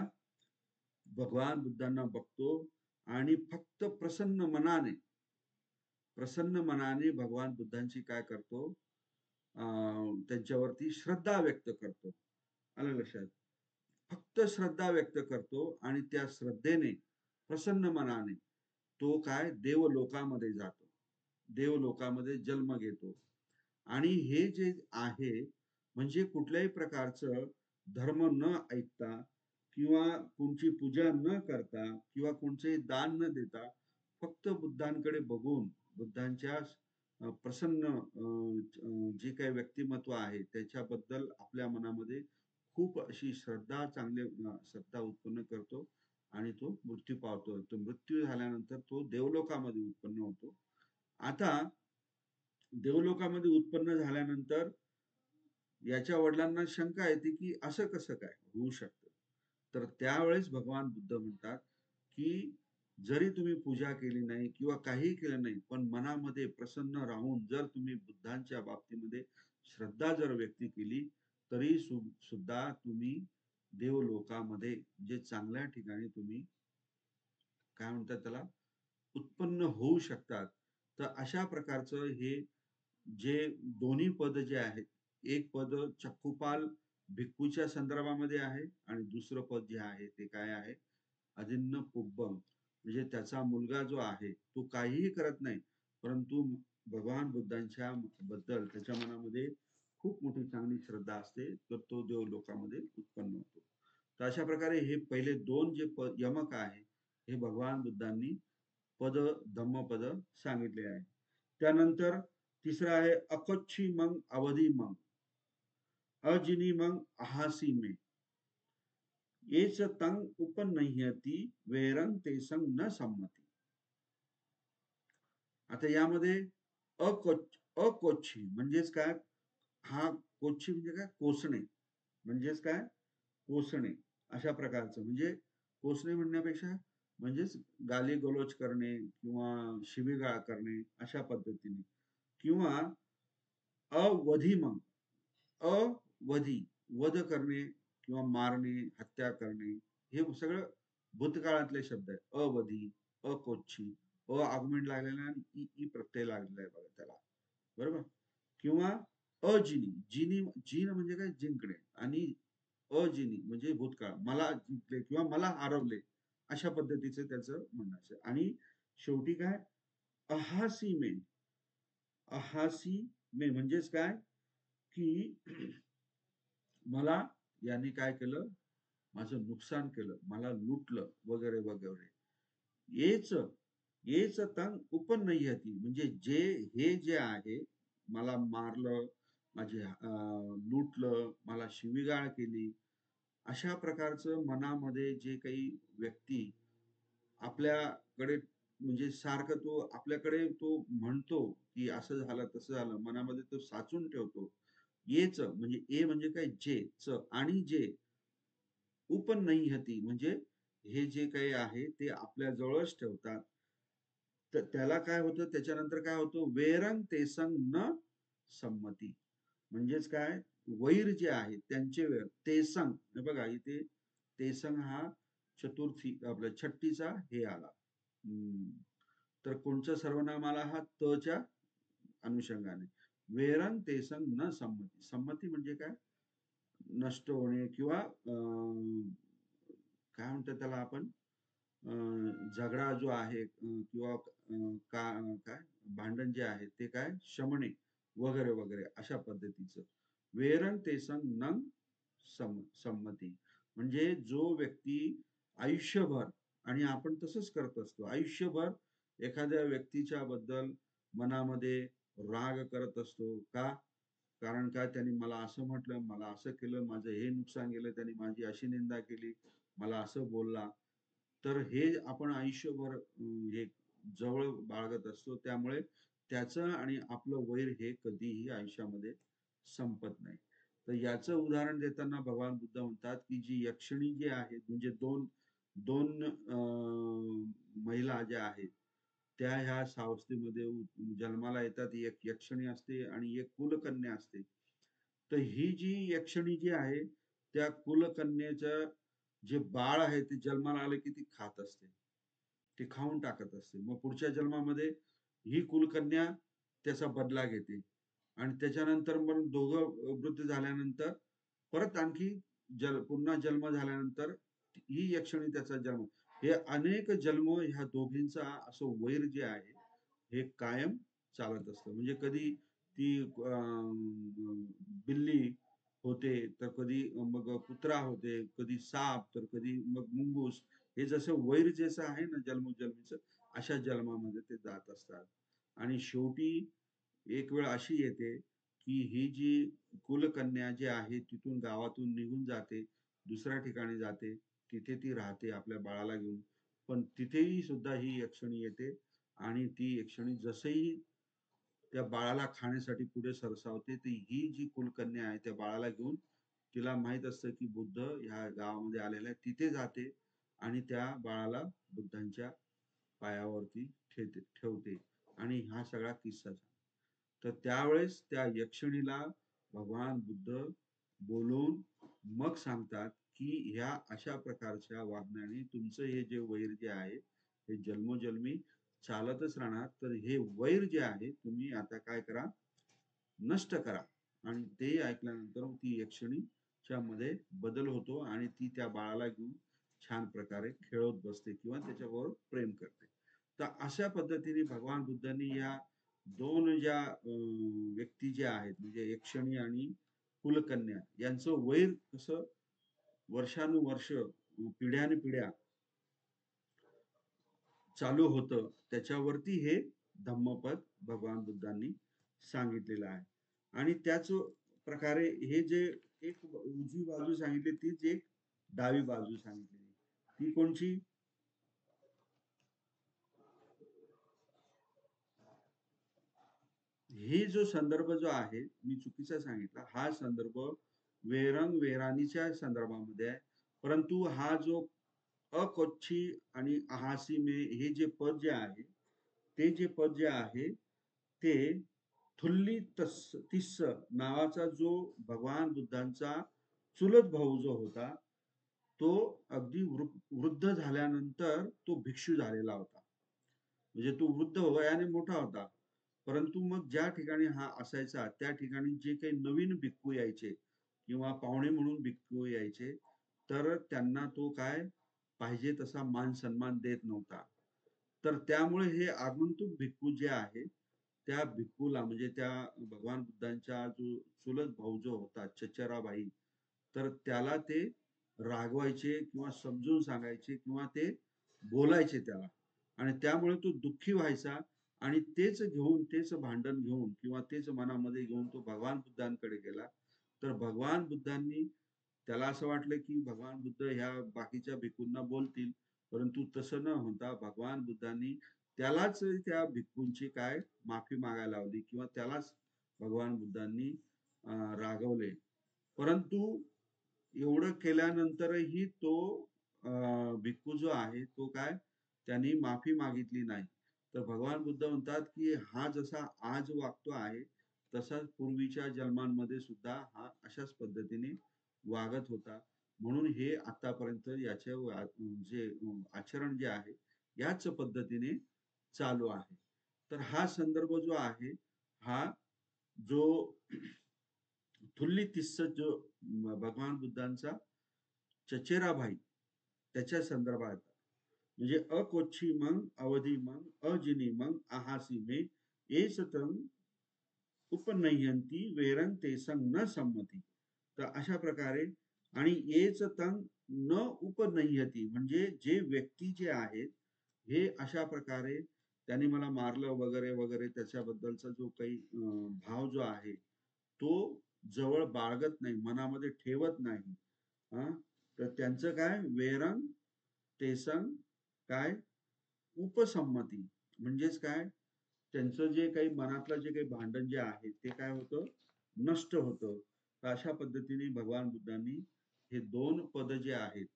भगवान बुद्धांना बघतो आणि फक्त प्रसन्न मनाने भगवान बुद्धांची काय करतो, त्यांच्यावरती श्रद्धा व्यक्त करतो. आलं लक्षात? फक्त श्रद्धा व्यक्त करतो आणि त्या श्रद्धेने, प्रसन्न मनाने तो काय देवलोकामध्ये जातो. देवलोकामध्ये जन्म घेतो. आणि हे जे आहे, म्हणजे कुठल्याही प्रकारचं धर्म न ऐकता किंवा कोणची पूजा न करता किंवा कोणचंही दान न देता फक्त बुद्धांकडे बघून बुद्धांच्या प्रसन्न जे काही व्यक्तिमत्व आहे त्याच्याबद्दल आपल्या मनामध्ये खूप अशी श्रद्धा उत्पन्न करतो आणि तो मृत्यू पावतो. तो मृत्यू झाल्यानंतर तो देवलोकामध्ये उत्पन्न होतो. आता देवलोकामध्ये उत्पन्न झाल्यानंतर याच्या वडिलांना शंका येते, की असं कसं काय होऊ शकतं? तर त्यावेळेस भगवान बुद्ध म्हणतात, की जरी तुम्ही पूजा केली नाही किंवा काहीही केलं नाही, पण मनामध्ये प्रसन्न राहून जर तुम्ही बुद्धांच्या बाबतीमध्ये श्रद्धा जर व्यक्त केली, तरी सुद्धा तुम्ही देवलोकामध्ये जे चांगल्या ठिकाणी तुम्ही काय म्हणतात त्याला उत्पन्न होऊ शकतात. तर अशा प्रकारचं हे जे दोन्ही पद जे आहेत, एक पद चक्कुपाल भिक्खूच्या संदर्भामध्ये आहे आणि दुसरं पद जे आहे ते काय आहे, अदिन्न पुब्बम म्हणजे त्याचा मुलगा जो आहे तो काहीही करत नाही, परंतु भगवान बुद्धांच्या बद्दल त्याच्या मनामध्ये खूप मोठी चांगली श्रद्धा असते, तर तो देवलोकामध्ये उत्पन्न होतो. तर अशा प्रकारे हे पहिले दोन जे यमक आहे हे भगवान बुद्धांनी पद धम्मपद सांगितले आहे. त्यानंतर तिसरं आहे अकोच्छी मग अवधी मग अजिनी मग अहासी में येच तंग उपनह्यती वेरंग ते संग न संमती. आता यामध्ये अकोच्छी म्हणजेच काय, हा कोच्छी म्हणजे काय, कोसणे म्हणजेच काय, कोसणे अशा प्रकारचं, म्हणजे कोसणे म्हणण्यापेक्षा म्हणजेच गाली गलोच करणे किंवा शिवीगाळ करणे अशा पद्धतीने, किंवा अवधी मग अवधी वध करणे किंवा मारणे, हत्या करणे, हे सगळं भूतकाळातले शब्द आहे. अवधी, अकोच्छी, आगमन लागलेला आणि ई प्रत्यय लागलेला आहे बघा त्याला, बरोबर. किंवा अजिनी, जीन म्हणजे काय, जिंकणे, आणि अजिनी म्हणजे भूतकाळ, मला जिंकले किंवा मला हरवले अशा पद्धतीचं त्याचं म्हणणं असेल. आणि शेवटी काय, अहासी मे, अहासी मे म्हणजेच काय, की मला यांनी काय केलं, माझं नुकसान केलं, मला लुटलं वगैरे वगैरे. येच येच तंग उपनयती म्हणजे हे जे आहे, मला मारलं, माझे लुटलं, मला शिवीगाळ केली, अशा प्रकारचं मनामध्ये जे काही व्यक्ती आपल्याकडे म्हणजे सारखं तो आपल्याकडे तो म्हणतो, की असं झालं तसं झालं, मनामध्ये तो साचून ठेवतो. येच म्हणजे ए म्हणजे काय, जे च आणि जे उपनयती म्हणजे हे जे काही आहे ते आपल्या जवळच ठेवतात. तर त्याला काय होतं, त्याच्यानंतर काय होतं, वेरंग तेसंग न संमती म्हणजेच काय, वैर जे आहे त्यांचे वैर, तेसंग हे बघा इथे तेसंग हा चतुर्थी आपल्या छट्टीचा हे आला. तर कोणचं सर्वनाम आला, हा तच्या अनुषंगाने. वेरंग तेसंग न संमती, संमती म्हणजे काय, नष्ट होणे किंवा काय म्हणतात त्याला आपण, झगडा जो आहे किंवा काय भांडण जे आहे ते काय शमणे वगैरे वगैरे अशा पद्धतीचं. वेरन तेसंग नंग संमती म्हणजे जो व्यक्ती आयुष्यभर, आणि आपण तसंच करत असतो आयुष्यभर, एखाद्या व्यक्तीच्या बद्दल मनामध्ये राग करत असतो. का? कारण काय, त्यांनी मला असं म्हटलं, मला असं केलं, माझं हे नुकसान केलं, त्यांनी माझी अशी निंदा केली, मला असं बोलला. तर हे आपण आयुष्यभर हे जवळ बाळगत असतो. त्यामुळे त्याचं आणि आपलं वैर हे कधीही आयुष्यामध्ये संपत नाही. तर याचं उदाहरण देताना भगवान बुद्ध म्हणतात, की जी यक्षिणी जी आहे, म्हणजे दोन दोन महिला ज्या आहेत, त्या ह्या सावस्तीमध्ये जन्माला येतात. एक यक्षिणी असते आणि एक कुलकन्या असते. तर ही जी यक्षिणी जी आहे, त्या कुलकन्येचं जे बाळ आहे ते जन्माला आलं की ती खात असते. ते खाऊन टाकत असते. मग पुढच्या जन्मामध्ये ही कुलकन्या त्याचा बदला घेते आणि त्याच्यानंतर मग दोघं वृद्ध झाल्यानंतर परत आणखी पुन्हा जन्म झाल्यानंतर ही यक्षिणी त्याचा जन्म. हे अनेक जन्म ह्या दोघींचा असं वैर जे आहे हे कायम चालत असतं. म्हणजे कधी ती बिल्ली होते, तर कधी मग कुत्रा होते, कधी साप, तर कधी मग मुंगूस. हे जसं वैर जसं आहे ना जन्मोजन्मीचं, अशा जन्मामध्ये ते जात असतात. आणि शेवटी एक वेळ अशी येते, की ही जी कुलकन्या जी आहे तिथून गावातून निघून जाते, दुसऱ्या ठिकाणी जाते. तिथे ती राहते आपल्या बाळाला घेऊन. पण तिथेही सुद्धा ही यक्षिणी येते आणि ती यक्षिणी जसंही त्या बाळाला खाण्यासाठी पुढे सरसावते, ती ही जी कुलकन्या आहे त्या बाळाला घेऊन, तिला माहित असतं की बुद्ध ह्या गावामध्ये आलेला आहे. तिथे जाते आणि त्या बाळाला बुद्धांच्या पायावरती ठेवते आणि हा सगळा किस्सा झाला. तर त्यावेळेस त्या यक्षिणीला भगवान बुद्ध बोलून मग सांगतात, की ह्या अशा प्रकारच्या वागण्याने तुमचं हे जे वैर जे आहे, हे जन्मोजन्मी चालतच राहणार. तर हे वैर जे आहे तुम्ही आता काय करा, नष्ट करा. आणि ते ऐकल्यानंतर ती यक्षिणीच्या मध्ये बदल होतो आणि ती त्या बाळाला घेऊन छान प्रकारे खेळत बसते किंवा त्याच्याबरोबर प्रेम करते. तर अशा पद्धतीने भगवान बुद्धांनी या दोन ज्या व्यक्ती ज्या आहेत, म्हणजे यक्षिणी आणि कुलकन्या, यांचं वैर कसं वर्षानुवर्ष पिढ्यानपिढ्या चालू होतं, त्याच्यावरती हे धम्मपद भगवान बुद्धांनी सांगितलेलं आहे. आणि त्याच प्रकारे हे जे एक उजवी बाजू सांगितली, तीच एक डावी बाजू सांगितलेली. ती कोणची? हे जो संदर्भ जो आहे, मी चुकीचा सांगितला. हा संदर्भ वेरंग वेरानीच्या संदर्भामध्ये आहे. परंतु हा जो अकोच्छी आणि अहासी में हे जे पद जे आहे, ते जे पद जे आहे ते थुल्ली तिस्स नावाचा जो भगवान बुद्धांचा चुलत भाऊ जो होता, तो अगदी वृद्ध झाल्यानंतर तो भिक्षू झालेला होता. म्हणजे तो वृद्ध वयाने मोठा होता. परंतु मग ज्या ठिकाणी हा असायचा त्या ठिकाणी जे काही नवीन भिक्खू यायचे किंवा पाहुणे म्हणून भिक्खू यायचे, तर त्यांना तो काय पाहिजे तसा मान सन्मान देत नव्हता. तर त्यामुळे हे आगंतुक भिक्खू जे आहे, त्या भिक्खूला म्हणजे त्या भगवान बुद्धांचा जो चुलत भाऊ जो होता चचराबाई, तर त्याला ते रागवायचे किंवा समजून सांगायचे किंवा ते बोलायचे त्याला. आणि त्यामुळे तो दुःखी व्हायचा आणि तेच घेऊन, तेच भांडण घेऊन किंवा तेच मनामध्ये घेऊन तो भगवान बुद्धांकडे गेला. तर भगवान बुद्धांनी, त्याला असं वाटलं की भगवान बुद्ध ह्या बाकीच्या भिक्खूंना बोलतील, परंतु तसं न होता भगवान बुद्धांनी त्यालाच त्या भिक्खूंची काय माफी मागायला लावली किंवा त्यालाच भगवान बुद्धांनी रागवले. परंतु एवढं केल्यानंतरही तो भिक्खू जो आहे तो काय, त्यांनी माफी मागितली नाही. तर भगवान बुद्ध म्हणतात की हा जसा आज वागतो आहे, तसाच पूर्वीच्या जन्मांमध्ये सुद्धा हा अशाच पद्धतीने वागत होता. म्हणून हे आतापर्यंत याचे जे आचरण जे आहे, याच पद्धतीने चालू आहे. तर हा संदर्भ जो आहे, हा जो थुल्ली तिस्स जो भगवान बुद्धांचा चचेरा भाई त्याच्या संदर्भात, म्हणजे अकोच्छी मग अवधी मग अजिनी मग आहासी में एस तंग उपनयंती वेरंग तेसंग न संमती. तर अशा प्रकारे आणि एच तंग न उपनयती, म्हणजे जे व्यक्ती जे आहेत हे अशा प्रकारे त्यांनी मला मारलं वगैरे वगैरे त्याच्याबद्दलचा जो काही भाव जो आहे तो जवळ बाळगत नाही, मनामध्ये ठेवत नाही. हा, तर त्यांचं काय वेरंग तेसंग काय उपसंमती म्हणजेच काय, त्यांचं जे काही मनातलं जे काही भांडण जे आहे ते काय होतं, नष्ट होतं. तर अशा पद्धतीने भगवान बुद्धांनी हे दोन पद जे आहेत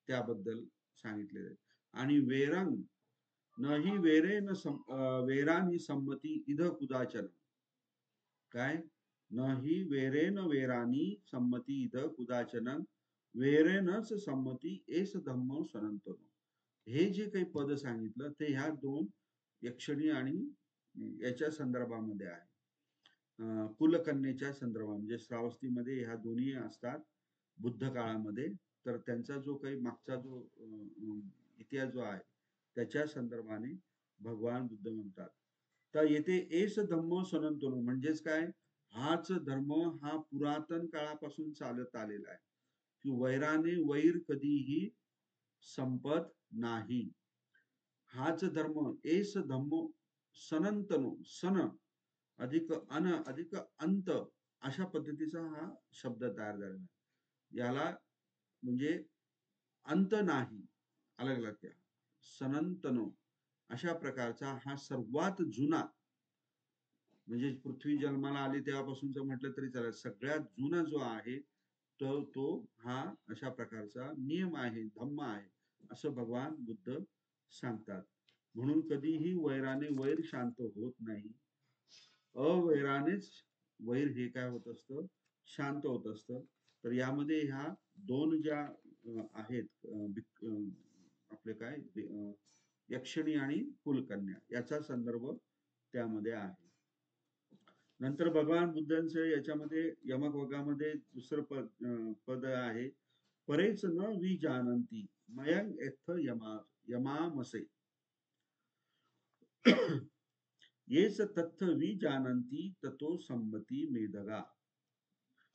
त्याबद्दल सांगितलेले आहे. आणि वेरंग नाही वेरे न वेरानी संमती इध कुदाचन, काय, नाही वेरेन वेरानी संमती इध कुदाचन, वेरेनच संमती एस धम्म सनंतन. हे जे काही पद सांगितलं ते ह्या दोन यक्षिणी आणि याच्या संदर्भामध्ये आहे. कुलकन्येच्या संदर्भात म्हणजे श्रावस्तीमध्ये ह्या दोन्ही असतात बुद्ध काळामध्ये. तर त्यांचा जो काही मागचा जो इतिहास जो आहे त्याच्या संदर्भाने भगवान बुद्ध म्हणतात. तर येथे एस धम्म सनातन म्हणजेच काय, हाच धर्म हा पुरातन काळापासून चालत आलेला आहे की वैराने वैर कधीही संपत नाही. हाच धर्म एस धम्म सनातनो, सन अधिक अन अधिक अंत अशा पद्धतीचा हा शब्द तयार झालेला आहे. याला म्हणजे अंत नाही, अलग लक्षात, सनातनो अशा प्रकारचा हा सर्वात जुना, म्हणजे पृथ्वी जन्माला आली तेव्हापासूनच म्हटलं तरी चालेल, सगळ्यात जुना जो आहे तो हा अशा प्रकारचा नियम आहे, धम्म आहे असं भगवान बुद्ध सांगतात. म्हणून कधीही वैराने वैर शांत होत नाही, अवैरानेच वैर हे काय होत असतं, शांत होत असतं. तर यामध्ये ह्या दोन ज्या आहेत आपले काय यक्षिणी आणि कुलकन्या याचा संदर्भ त्यामध्ये आहे. नंतर भगवान बुद्धांचं याच्यामध्ये यमक वर्गामध्ये दुसरं पद आहे, परेच न विजानंती मयंग एथ यमामसे येच तथ्य विजानंती ततो संमती मेदगा.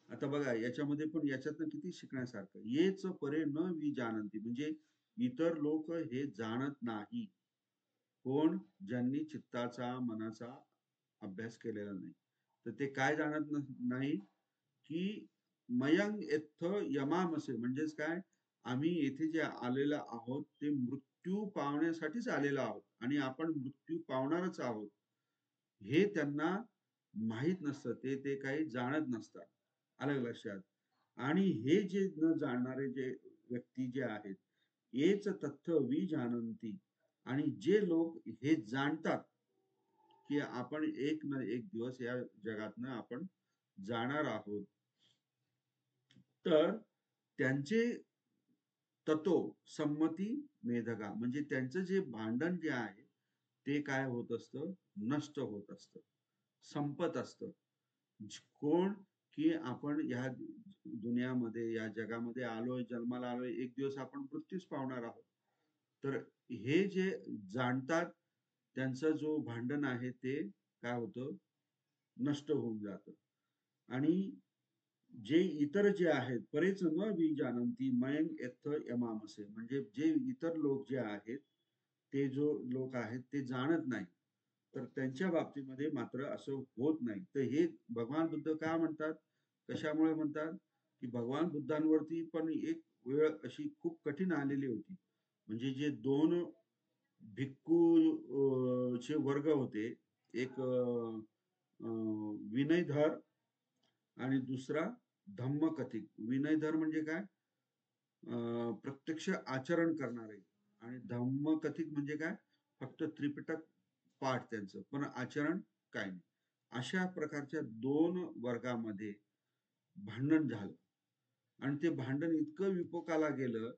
आता बघा याच्यामध्ये पण याच्यातनं किती शिकण्यासारखं, येच परे न विजानंती म्हणजे इतर लोक हे जाणत नाही. कोण, ज्यांनी चित्ताचा मनाचा अभ्यास केलेला नाही. तर ते काय जाणत नाही की मयंग एथ यमामसे म्हणजेच काय, आम्ही येथे जे आलेलो आहोत ते मृत्यू पावण्यासाठीच आलेलो आहोत आणि आपण मृत्यू पावणारच आहोत हे त्यांना माहित नसतं, ते काही जाणत नसतात. अलग लक्षात. आणि हे जे न जाणणारे जे व्यक्ती जे आहेत, हेच तथ्य विजानंती, आणि जे लोक हे जाणतात की आपण एक ना एक दिवस या जगातनं आपण जाणार आहोत, तर त्यांचे ततो संमती मेधगा म्हणजे त्यांचं जे भांडण जे आहे ते काय होत असतं, नष्ट होत असतं, संपत असतं. कोण, की आपण या दुनियामध्ये या जगामध्ये आलोय, जन्माला आलोय, एक दिवस आपण मृत्यूच पावणार आहोत. तर हे जे जाणतात त्यांचं जो भांडण आहे ते काय होतं, नष्ट होऊन जातं. आणि जे इतर जे आहेत, परेच न विजानंती मयंग एथ यमामसे म्हणजे जे इतर लोक जे आहेत ते जो लोक आहेत ते जाणत नाही, तर त्यांच्या बाबतीमध्ये मात्र असं होत नाही. तर हे भगवान बुद्ध का म्हणतात, कशामुळे म्हणतात, की भगवान बुद्धांवरती पण एक वेळ अशी खूप कठीण आलेली होती. म्हणजे जे दोन भिक्खू चे वर्ग होते, एक विनयधर आणि दुसरा धम्मकथिक. विनयधर म्हणजे काय, प्रत्यक्ष आचरण करणारे, आणि धम्मकथिक म्हणजे काय, फक्त त्रिपिटक पाठ त्यांचं पण आचरण काय नाही. अशा प्रकारच्या दोन वर्गामध्ये भांडण झालं आणि ते भांडण इतकं विपोकाला गेलं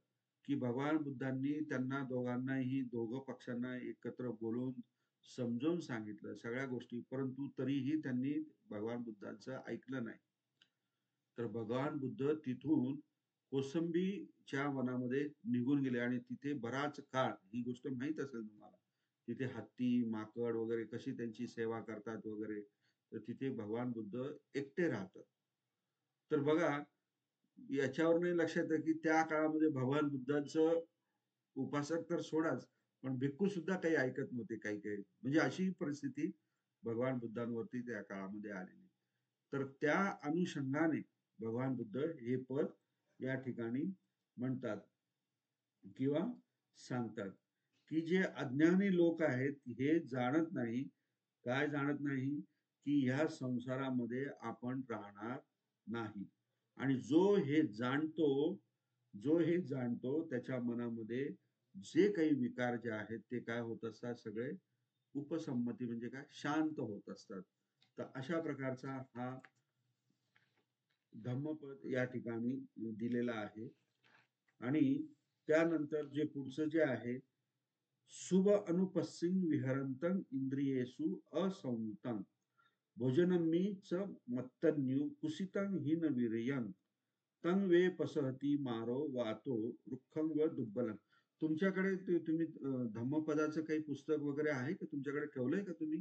की भगवान बुद्धांनी त्यांना दोघांनाही, दोघं पक्षांना एकत्र बोलवून समजावून सांगितलं सगळ्या गोष्टी, परंतु तरीही त्यांनी भगवान बुद्धांचं ऐकलं नाही. तर भगवान बुद्ध तिथून कोसंबीच्या वनामध्ये निघून गेले आणि तिथे बराच काळ, ही गोष्ट माहित असेल तुम्हाला, तिथे हत्ती माकड वगैरे कशी त्यांची सेवा करतात वगैरे, तर तिथे भगवान बुद्ध एकटे राहतात. तर बघा याच्यावर नाही लक्षात आहे की त्या काळामध्ये भगवान बुद्धांचं उपासक तर सोडाच, पण भिक्खू सुद्धा काही ऐकत नव्हते काही काही, म्हणजे अशी परिस्थिती भगवान बुद्धांवरती त्या काळामध्ये आलेली. तर त्या अनुषंगाने भगवान बुद्ध हे पद या ठिकाणी म्हणतात किंवा सांगतात, की जे अज्ञानी लोक आहेत हे जाणत नाही, काय जाणत नाही, की ह्या संसारामध्ये आपण राहणार नाही. आणि जो हे जाणतो त्याच्या मनामध्ये जे काही विकार जे आहेत ते काय होत असतात, सगळे उपसंमती म्हणजे काय, शांत होत असतात. तर अशा प्रकारचा हा धम्मपद या ठिकाणी दिलेला आहे. आणि त्यानंतर जे पुढचं जे आहे, शुभ अनुपस्सिंग विहरंतं इंद्रियेषु असंयुतं भोजनमी च मत्तन्यू कुसितं हीन वीर्यं तं वे पसहती मारो वातो रुक्खं व दुर्बलं. तुमच्याकडे तुम्ही धम्मपदाचं काही पुस्तक वगैरे आहे का, तुमच्याकडे ठेवलंय का तुम्ही?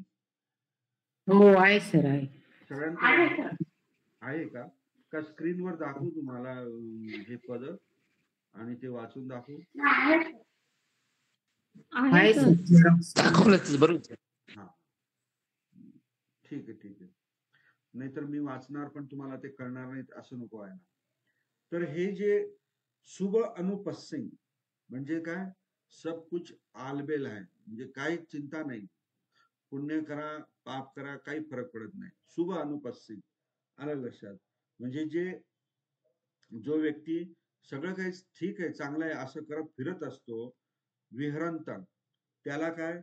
हो आहे सर, आहे. सगळ्यांकडे आहे? आहे का? का स्क्रीनवर दाखवू तुम्हाला हे पद आणि ते वाचून दाखवू? आहे सर. दाखवलंच बरोबर. हा, ठीक आहे ठीक आहे. नाहीतर मी वाचणार पण तुम्हाला ते कळणार नाही असं नको आहे ना. तर हे जे शुभ अनुपस्सिंग म्हणजे काय, सब कुछ आलबेल आहे, म्हणजे काही चिंता नाही, पुण्य करा पाप करा काही फरक पडत नाही. शुभ अनुपस्सिंग आलं लक्षात. म्हणजे जो व्यक्ती सगळं काही ठीक आहे चांगलं आहे असं करत फिरत असतो, विहरंता त्याला काय,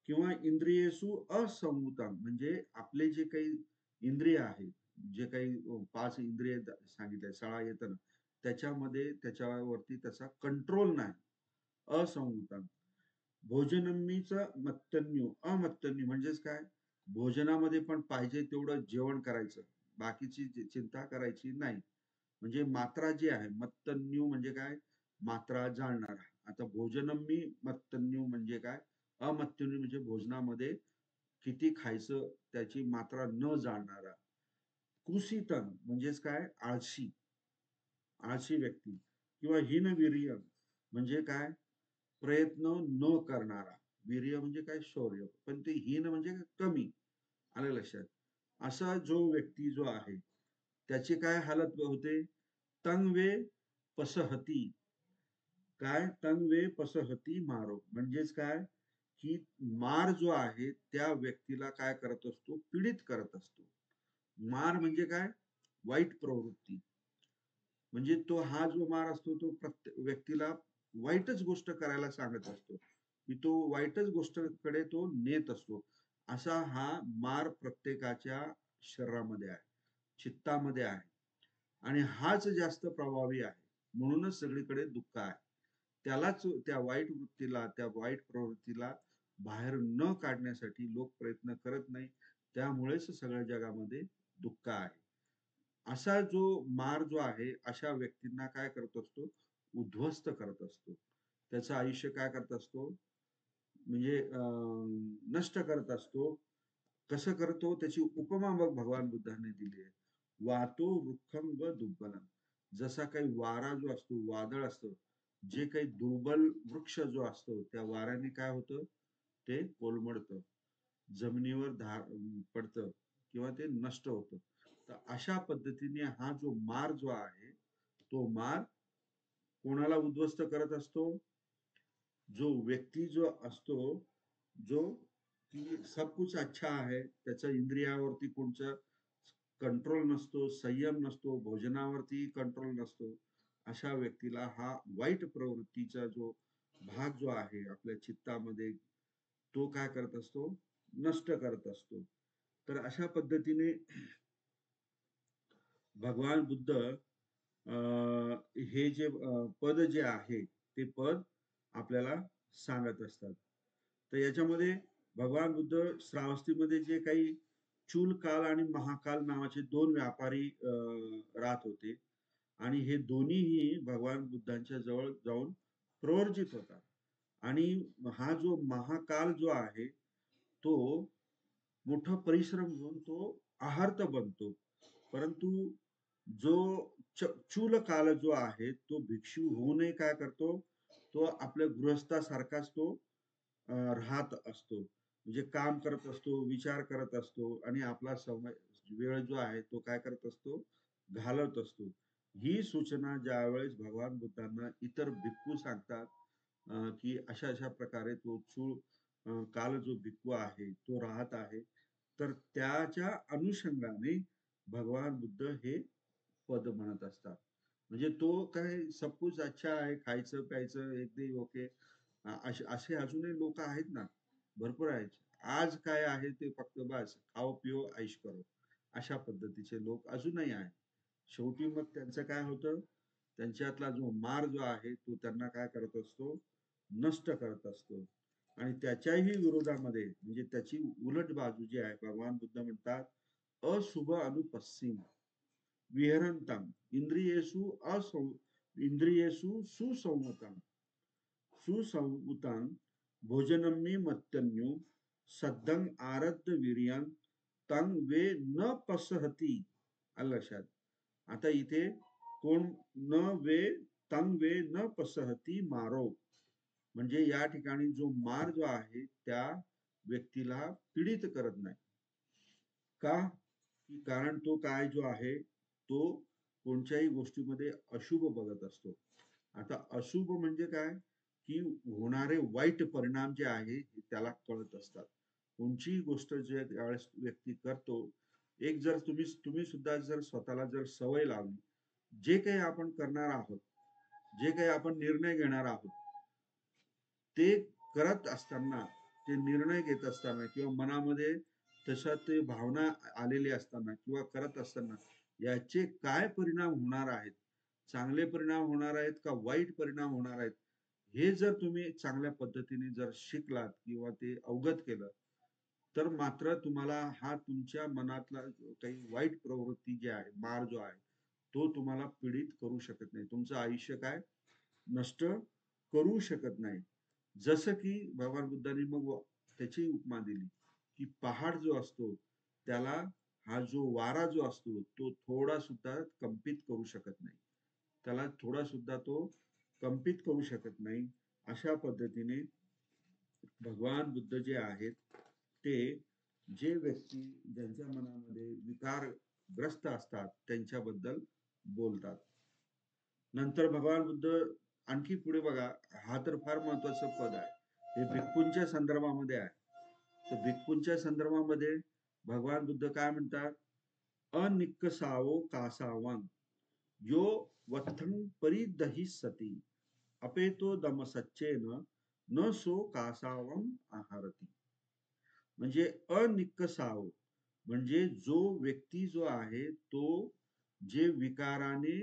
किंवा इंद्रियेसु असंयुतं म्हणजे आपले जे काही इंद्रिय आहेत, जे काही 5 इंद्रिय सांगितले 16 येतं ना, त्याच्यामध्ये त्याच्यावरती त्याचा कंट्रोल नाही, असंयुतं. भोजनमीच मत्तन्यू, अमत्तन्यू म्हणजेच काय, भोजनामध्ये पण पाहिजे तेवढं जेवण करायचं, बाकीची चिंता करायची नाही. म्हणजे मात्रा जी आहे, मत्तन्यू म्हणजे काय, मात्रा जाणणारा. आता भोजनमी मत्तन्यू म्हणजे काय, अमत्तन्यू म्हणजे भोजनामध्ये किती खायचं त्याची मात्रा न जाणणारा. कुसितन म्हणजेच काय, आळशी, आळशी व्यक्ती. किंवा हीनवीर्य म्हणजे काय, प्रयत्न न करणारा. वीर्य म्हणजे काय, शौर्य, पण ते हीन म्हणजे कमी. आलं लक्षात. असा जो व्यक्ती जो आहे त्याची काय हालत होते, तंगवे पसहती. काय, तंगवे पसहती मारो म्हणजेच काय, की मार जो आहे त्या व्यक्तीला काय करत असतो, पीडित करत असतो. मार म्हणजे काय, वाईट प्रवृत्ती. म्हणजे तो हा जो मार असतो तो प्रत्येक व्यक्तीला वाईटच गोष्ट करायला सांगत असतो, की तो वाईटच गोष्टकडे तो नेत असतो. असा हा मार प्रत्येकाच्या शरीरामध्ये आहे, चित्तामध्ये आहे. आणि हाच जास्त प्रभावी आहे, म्हणूनच सगळीकडे दुःख आहे. त्यालाच, त्या वाईट वृत्तीला, त्या वाईट प्रवृत्तीला बाहेर न काढण्यासाठी लोक प्रयत्न करत नाही, त्यामुळेच सगळ्या जगामध्ये दुःख आहे. असा जो मार जो आहे अशा व्यक्तींना काय करत असतो, उद्ध्वस्त करत असतो. त्याचं आयुष्य काय करत असतो, म्हणजे नष्ट करत असतो. कसं करतो त्याची उपमा मग भगवान बुद्धांनी दिली आहे. वातो वृक्षम व दुर्बलम. जसा काही वारा जो असतो, वादळ असतं, जे काही दुर्बल वृक्ष जो असतो त्या वाऱ्याने काय होतं, ते कोलमडतं, जमिनीवर पडतं किंवा ते नष्ट होतं. तर अशा पद्धतीने हा जो मार जो आहे तो मार कोणाला उद्ध्वस्त करत असतो, जो व्यक्ती जो असतो, जो की सब कुछ अच्छा आहे, त्याच्या इंद्रियावरती कोणचं कंट्रोल नसतो, संयम नसतो, भोजनावरती कंट्रोल नसतो, अशा व्यक्तीला हा वाईट प्रवृत्तीचा जो भाग जो आहे आपल्या चित्तामध्ये, तो काय करत असतो, नष्ट करत असतो. तर अशा पद्धतीने भगवान बुद्ध हे जे पद जे आहे ते पद आपल्याला सांगत असतात. तर याच्यामध्ये भगवान बुद्ध श्रावस्तीमध्ये जे काही चूलकाल आणि महाकाल नावाचे 2 व्यापारी राहत होते, आणि हे दोन्हीही भगवान बुद्धांच्या जवळ जाऊन प्रवर्जित होतात. आणि हा जो महाकाल जो आहे तो मोठा परिश्रम घेऊन तो आहार्त बनतो, परंतु जो चूल काल जो आहे तो भिक्षू होऊनही काय करतो, तो आपल्या गृहस्थासारखाच तो राहत असतो. म्हणजे काम करत असतो, विचार करत असतो आणि आपला समय वेळ जो आहे तो काय करत असतो? घालवत असतो. ही सूचना ज्यावेळेस भगवान बुद्धांना इतर भिक्खू सांगतात, की अशा-अशा प्रकारे तो चूळ काल जो भिक्खू आहे, तो राहत आहे. तर त्याच्या अनुषंगाने भगवान बुद्ध हे पद म्हणत असतात. म्हणजे तो काय सब कुछ अच्छा है, खायचं-प्यायचं एकदम ओके. असे अजूनही लोक आहेत ना, भरपूर आहेत. आज काय आहे ते फक्त बस खाओ, पिओ, ऐश करो. अशा पद्धतीचे लोक अजूनही आहेत. शेवटी मग त्यांचं काय होतं? त्यांच्यातला जो मार जो आहे, तो त्यांना काय करत असतो? नष्ट करत असतो. आणि त्याच्याही विरोधामध्ये म्हणजे त्याची उलट बाजू जी आहे, भगवान बुद्ध म्हणतात, अशुभ अनुपस्सिम विहरंतम इंद्रियेषु सुसंवतं सुसंवतं भोजनम्मी मत्तन्यू सद्धं आरद्ध वीर्यं तं वे न पसहती. आलं लक्षात. आता इथे कोण न वे तं वे न पसहती मारो, म्हणजे या ठिकाणी जो मार जो आहे त्या व्यक्तीला पीडित करत नाही. का? की कारण तो काय जो आहे तो कोणत्याही गोष्टीमध्ये अशुभ बघत असतो. आता अशुभ म्हणजे काय? की होणारे वाईट परिणाम जे आहे हे त्याला कळत असतात. कोणतीही गोष्ट जे त्यावेळेस व्यक्ती करतो, एक जर तुम्ही सुद्धा जर स्वतःला जर सवय लावली, जे काही आपण करणार आहोत, जे काही आपण निर्णय घेणार आहोत, ते करत असताना, ते निर्णय घेत असताना किंवा मनामध्ये तशा ते भावना आलेली असताना किंवा करत असताना याचे काय परिणाम होणार आहेत, चांगले परिणाम होणार आहेत का वाईट परिणाम होणार आहेत, हे जर तुम्ही चांगल्या पद्धतीने जर शिकलात किंवा ते अवगत केलं, तर मात्र तुम्हाला हा तुमच्या मनातला जो काही वाईट प्रवृत्ती जी आहे, मार जो आहे, तो तुम्हाला पीडित करू शकत नाही. तुमचं आयुष्य काय नष्ट करू शकत नाही. जसं की भगवान बुद्धांनी मग त्याची उपमा दिली, की पहाड जो असतो, त्याला हा जो वारा जो असतो, तो थोडा सुद्धा कंपित करू शकत नाही. त्याला थोडा सुद्धा तो कंपित करू शकत नाही. अशा पद्धतीने भगवान बुद्ध जे आहेत, ते जे व्यक्ती ज्यांच्या मनामध्ये विकारग्रस्त असतात, त्यांच्याबद्दल बोलतात. नंतर भगवान बुद्ध आणखी पुढे बघा, हा तर फार महत्वाचं पद आहे. हे भिक्खूंच्या संदर्भामध्ये आहे. तर भिक्खूंच्या संदर्भामध्ये भगवान बुद्ध काय म्हणतात? अनिक्कसावो कासावं यो वत्थं परिदहिस्सति अपेतो दमसच्चेन न सो कासावं आहारती. म्हणजे अनिक्कसाव म्हणजे जो व्यक्ती जो आहे तो जे विकाराने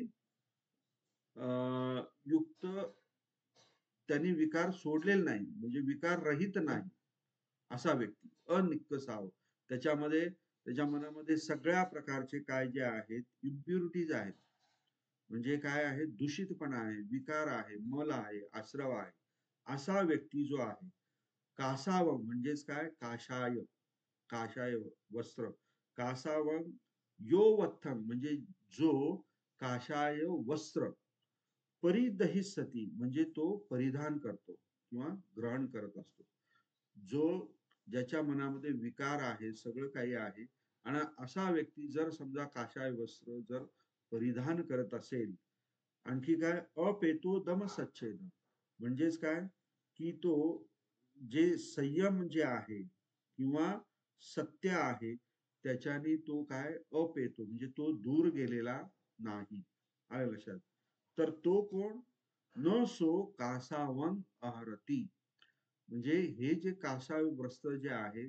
युक्त, त्यांनी विकार सोडलेला नाही, म्हणजे विकार रहित नाही, असा व्यक्ती अनिक्कसाव. त्याच्यामध्ये त्याच्या मनामध्ये सगळ्या प्रकारचे काय जे आहेत इम्प्युरिटीज आहेत, म्हणजे काय आहे दूषितपणा आहे, विकार आहे, मल आहे, आश्रव आहे, असा व्यक्ती जो आहे. कासावं म्हणजेच काय? काशाय, काशाय वस्त्र. कासावं यो वत्थं म्हणजे जो काशाय वस्त्र परिदहिस्सति म्हणजे तो परिधान करतो किंवा ग्रहण करत असतो. जो ज्याच्या मनामध्ये विकार आहे, सगळं काही आहे आणि असा व्यक्ती जर समजा काशाय वस्त्र जर परिधान करत असेल, आणखी काय अपेतो दमसच्छेद म्हणजेच काय? की तो जे संयम जे आहे किंवा सत्य आहे त्याच्याने तो काय अपेतो म्हणजे तो दूर गेलेला नाही. आलं लक्षात. तर तो कोण? न सो कासावं अहरती म्हणजे हे जे कासावीं वस्त्र जे आहे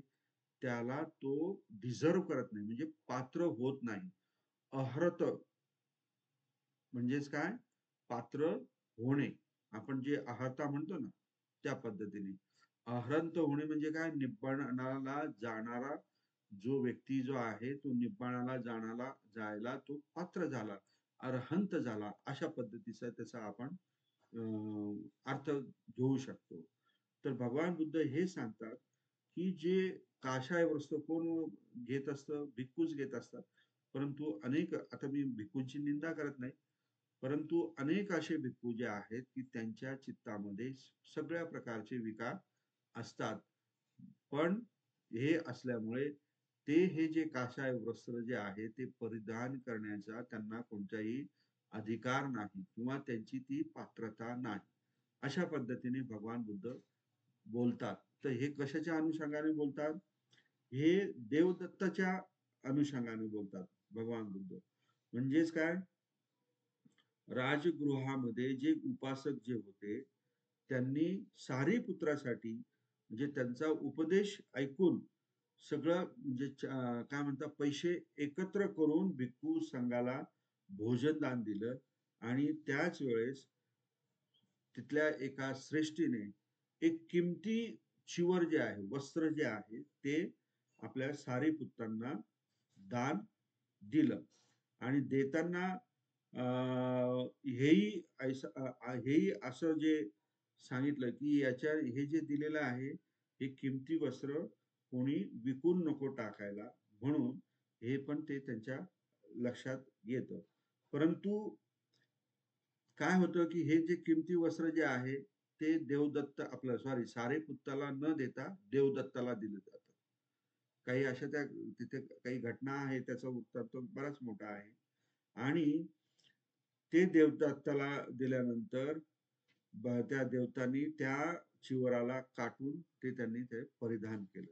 त्याला तो डिझर्व करत नाही, म्हणजे पात्र होत नाही. अहरत म्हणजेच काय? पात्र होणे. आपण जे अहर्ता म्हणतो ना, त्या पद्धतीने. अहरंत होणे म्हणजे काय? निब्बाणाला जाणारा जो व्यक्ती जो आहे, तो निब्बाणाला जायला तो पात्र झाला, अरहंत झाला. अशा पद्धतीचा त्याचा आपण अर्थ घेऊ शकतो. तर भगवान बुद्ध हे सांगतात, की जे काषाय वस्त्र कोण घेत असतं? भिक्खूच घेत असतात. परंतु अनेक, आता मी भिक्खूंची निंदा करत नाही, परंतु अनेक असे भिक्खू जे आहेत, की त्यांच्या चित्तामध्ये सगळ्या प्रकारचे विकार असतात. पण हे असल्यामुळे ते हे जे काषाय वस्त्र जे आहे ते परिधान करण्याचा त्यांना कोणताही अधिकार नाही किंवा त्यांची ती पात्रता नाही. अशा पद्धतीने भगवान बुद्ध बोलतात. तर हे कशाच्या अनुषंगाने बोलतात? हे देवदत्ताच्या अनुषंगाने बोलतात भगवान बुद्ध. म्हणजेच काय? राजगृहामध्ये जे उपासक जे होते त्यांनी सारीपुत्रासाठी म्हणजे त्यांचा उपदेश ऐकून सगळं म्हणजे काय म्हणतात पैसे एकत्र करून भिक्खू संघाला भोजनदान दिलं आणि त्याच वेळेस तिथल्या एका श्रेष्ठीने एक किमती चिवर जे आहे वस्त्र जे आहे ते आपल्या सारीपुत्रांना दान दिलं आणि देताना हेही असं जे सांगितलं की याच्या हे जे दिलेलं आहे हे किमती वस्त्र कोणी विकून नको टाकायला म्हणून हे पण ते त्यांच्या लक्षात येतं. परंतु काय होतं की हे जे किमती वस्त्र जे आहे ते देवदत्त आपलं सारीपुत्ताला न देता देवदत्ताला दिलं जातं. काही अशा त्या तिथे काही घटना आहे त्याचा वृत्तांत बराच मोठा आहे आणि ते देवदत्ताला दिल्यानंतर त्या देवतांनी त्या चिवराला काटून ते त्यांनी ते परिधान केलं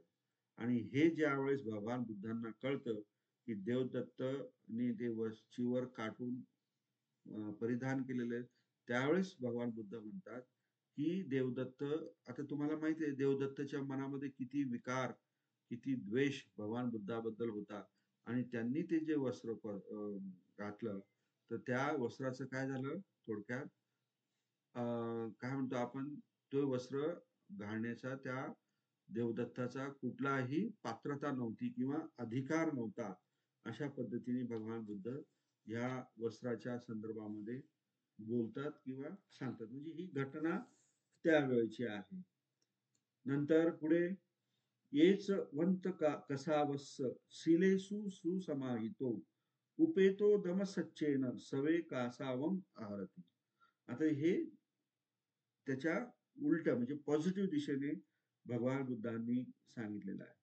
आणि हे ज्या वेळेस भगवान बुद्धांना कळतं की देवदत्तनी ते चिवर काटून परिधान केलेले त्यावेळेस भगवान बुद्ध म्हणतात की देवदत्त आता तुम्हाला माहिती आहे देवदत्तच्या मनामध्ये किती विकार किती द्वेष भगवान बुद्धाबद्दल होता आणि त्यांनी ते जे वस्त्र घातलं तर त्या वस्त्राचं काय झालं थोडक्यात काय म्हणतो आपण तो वस्त्र घालण्याचा त्या देवदत्ताचा कुठलाही पात्रता नव्हती किंवा अधिकार नव्हता अशा पद्धतीने भगवान बुद्ध या वस्त्राच्या संदर्भामध्ये बोलतात किंवा सांगतात म्हणजे ही घटना त्यावेळची आहे. नंतर पुढे येच वंत का कसावस्स शिलेसु सुसमाहितो उपेतो दमसच्चेन सवे कासावम आहरती. आता हे त्याच्या उलट म्हणजे पॉझिटिव्ह दिशेने भगवान बुद्धांनी सांगितलेलं आहे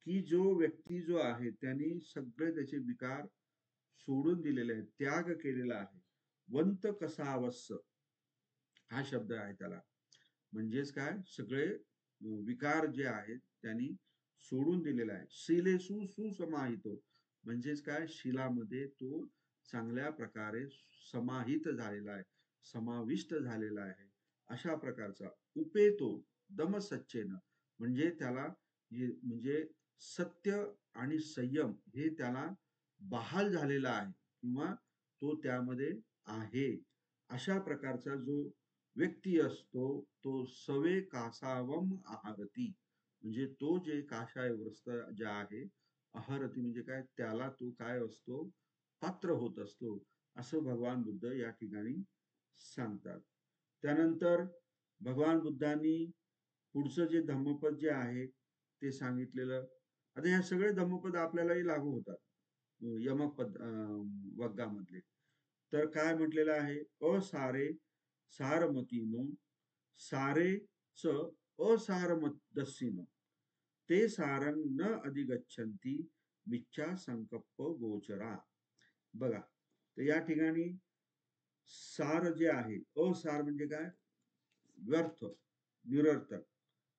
की जो व्यक्ती जो आहे त्यांनी सगळे त्याचे विकार सोडून दिलेले आहेत त्याग केलेला आहे. वंत कसावस्स हा शब्द आहे त्याला म्हणजेच काय सगळे विकार जे आहेत त्यांनी सोडून दिलेला आहे. शिलेसु सुसमाहितो म्हणजेच काय शिलामध्ये तो चांगल्या प्रकारे समाहित झालेला आहे समाविष्ट झालेला आहे अशा प्रकारचा उपेतो दमसच्चेन म्हणजे त्याला म्हणजे सत्य आणि संयम हे त्याला बहाल झालेला आहे किंवा तो त्यामध्ये आहे अशा प्रकारचा जो व्यक्ती असतो तो सवे कासावम आहरती म्हणजे तो जे काषाय वस्त्र जे आहे आहरती म्हणजे काय त्याला तो काय असतो पात्र होत असतो असं भगवान बुद्ध या ठिकाणी सांगतात. त्यानंतर भगवान बुद्धांनी पुढचं जे धम्मपद जे आहे ते सांगितलेलं आता ह्या सगळे धम्मपद आपल्यालाही लागू होतात यमपद वग्गामधले. तर काय म्हटलेलं आहे असारे सारमतीनो सारेच असारमदस्सिनो ते सारंग न अधिगच्छन्ति मिच्छा संकप्प गोचरा. बघा तर या ठिकाणी सार जे आहे असार म्हणजे काय व्यर्थ निरर्थक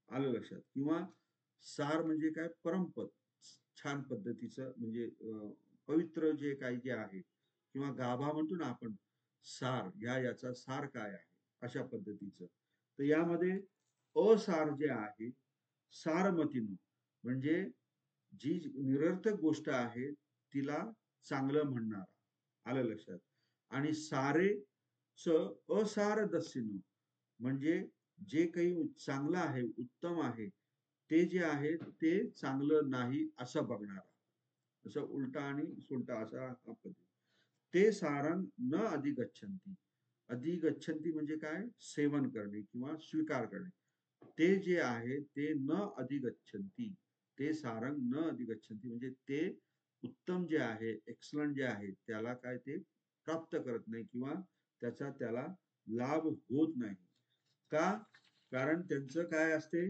आलं लक्षात किंवा सार म्हणजे काय परमपद छान पद्धतीचं म्हणजे पवित्र जे काही जे आहे किंवा गाभा म्हणतो ना आपण सार याचा सार काय आहे अशा पद्धतीचं. तर यामध्ये असार जे आहे सारमतीनो म्हणजे जी निरर्थक गोष्ट आहे तिला चांगलं म्हणणार आलं लक्षात आणि सारे असार दस्सिनो म्हणजे जे काही चांगलं आहे उत्तम आहे ते जे आहे ते चांगलं नाही असं बघणार असं उलटा आणि सुलटा असा ते सारंग न अधिगच्छन्ति अधिगच्छन्ति म्हणजे काय सेवन करणे किंवा स्वीकार करणे ते जे आहे ते न अधिगच्छन्ति ते सारंग न अधिगच्छन्ति म्हणजे ते उत्तम जे आहे एक्सलंट जे आहे त्याला काय ते प्राप्त करत नाही किंवा त्याचा त्याला लाभ होत नाही. का कारण त्यांचं काय असते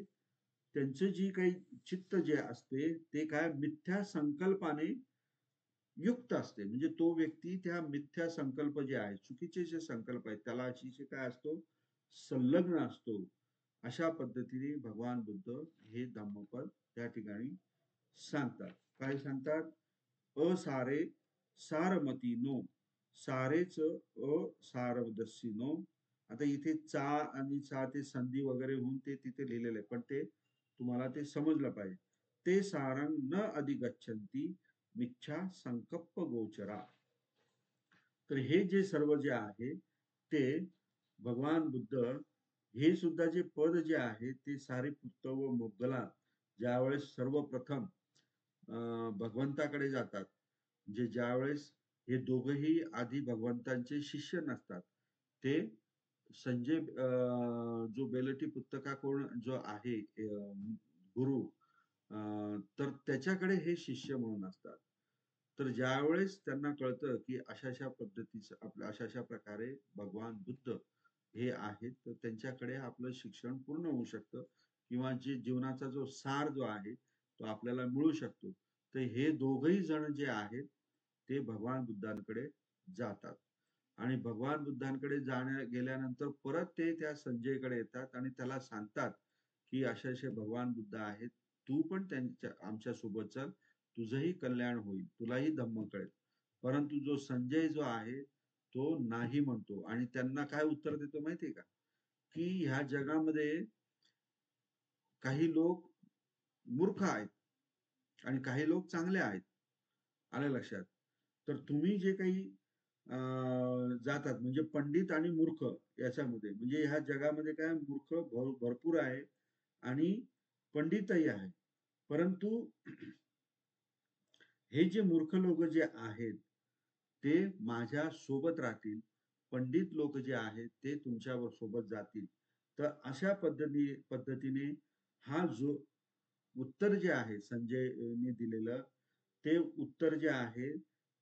त्यांचं जी काही चित्त जे असते ते काय मिथ्या संकल्पाने युक्त असते. म्हणजे तो व्यक्ती त्या मिथ्या संकल्प जे आहे, चुकीचे जे संकल्प आहेत, त्याला अतिशय काय असतो, संलग्न असतो. अशा पद्धतीने भगवान बुद्ध हे धम्मपद त्या ठिकाणी सांगतात. काय सांगतात? असारे सारमतीनो, सारेच असारदस्सीनो. आता इथे चा आणि चा ते संधी वगैरे होऊन ते तिथे लिहिलेलं आहे, पण ते तुम्हाला ते समजलं पाहिजे. ते सारंग न अधिगच्छन्ति मिथ्या संकल्प गोचरा. तर हे जे सर्व जे आहे ते भगवान बुद्ध हे सुद्धा जे पद जे आहे ते सारीपुत्त व मोगला ज्यावेळेस सर्वप्रथम भगवंताकडे जातात, जे ज्यावेळेस हे दोघही आधी भगवंतांचे शिष्य नसतात, ते संजय जो बेलटी पुस्तका कोण जो आहे गुरु, तर त्याच्याकडे हे शिष्य म्हणून असतात. तर ज्यावेळेस त्यांना कळतं की अशा अशा पद्धतीचं आपल्या अशा अशा प्रकारे भगवान बुद्ध हे आहेत, तर त्यांच्याकडे आपलं शिक्षण पूर्ण होऊ शकतं किंवा जे जीवनाचा जो सार जो आहे तो आपल्याला मिळू शकतो. तर हे दोघही जण जे आहेत ते भगवान बुद्धांकडे जातात आणि भगवान बुद्धांकडे गेल्यानंतर परत ते त्या संजयकडे येतात आणि त्याला सांगतात की असे असे भगवान बुद्ध आहेत, तू पण त्यांच्या आमच्या सोबत चल, तुझंही कल्याण होईल, तुलाही धम्म कळेल. परंतु जो संजय जो आहे तो नाही म्हणतो आणि त्यांना काय उत्तर देतो माहितीये का, की ह्या जगामध्ये काही लोक मूर्ख आहेत आणि काही लोक चांगले आहेत. आलं लक्षात? तर तुम्ही जे काही जातात म्हणजे पंडित आणि मूर्ख याच्यामध्ये, म्हणजे ह्या जगामध्ये काय मूर्ख भरपूर आहे आणि पंडितही आहे. परंतु हे जे मूर्ख लोक जे आहेत ते माझ्या सोबत राहतील, पंडित लोक जे आहेत ते तुमच्या सोबत जातील. तर अशा पद्धतीने हा जो उत्तर जे आहे संजयने दिलेलं, ते उत्तर जे आहे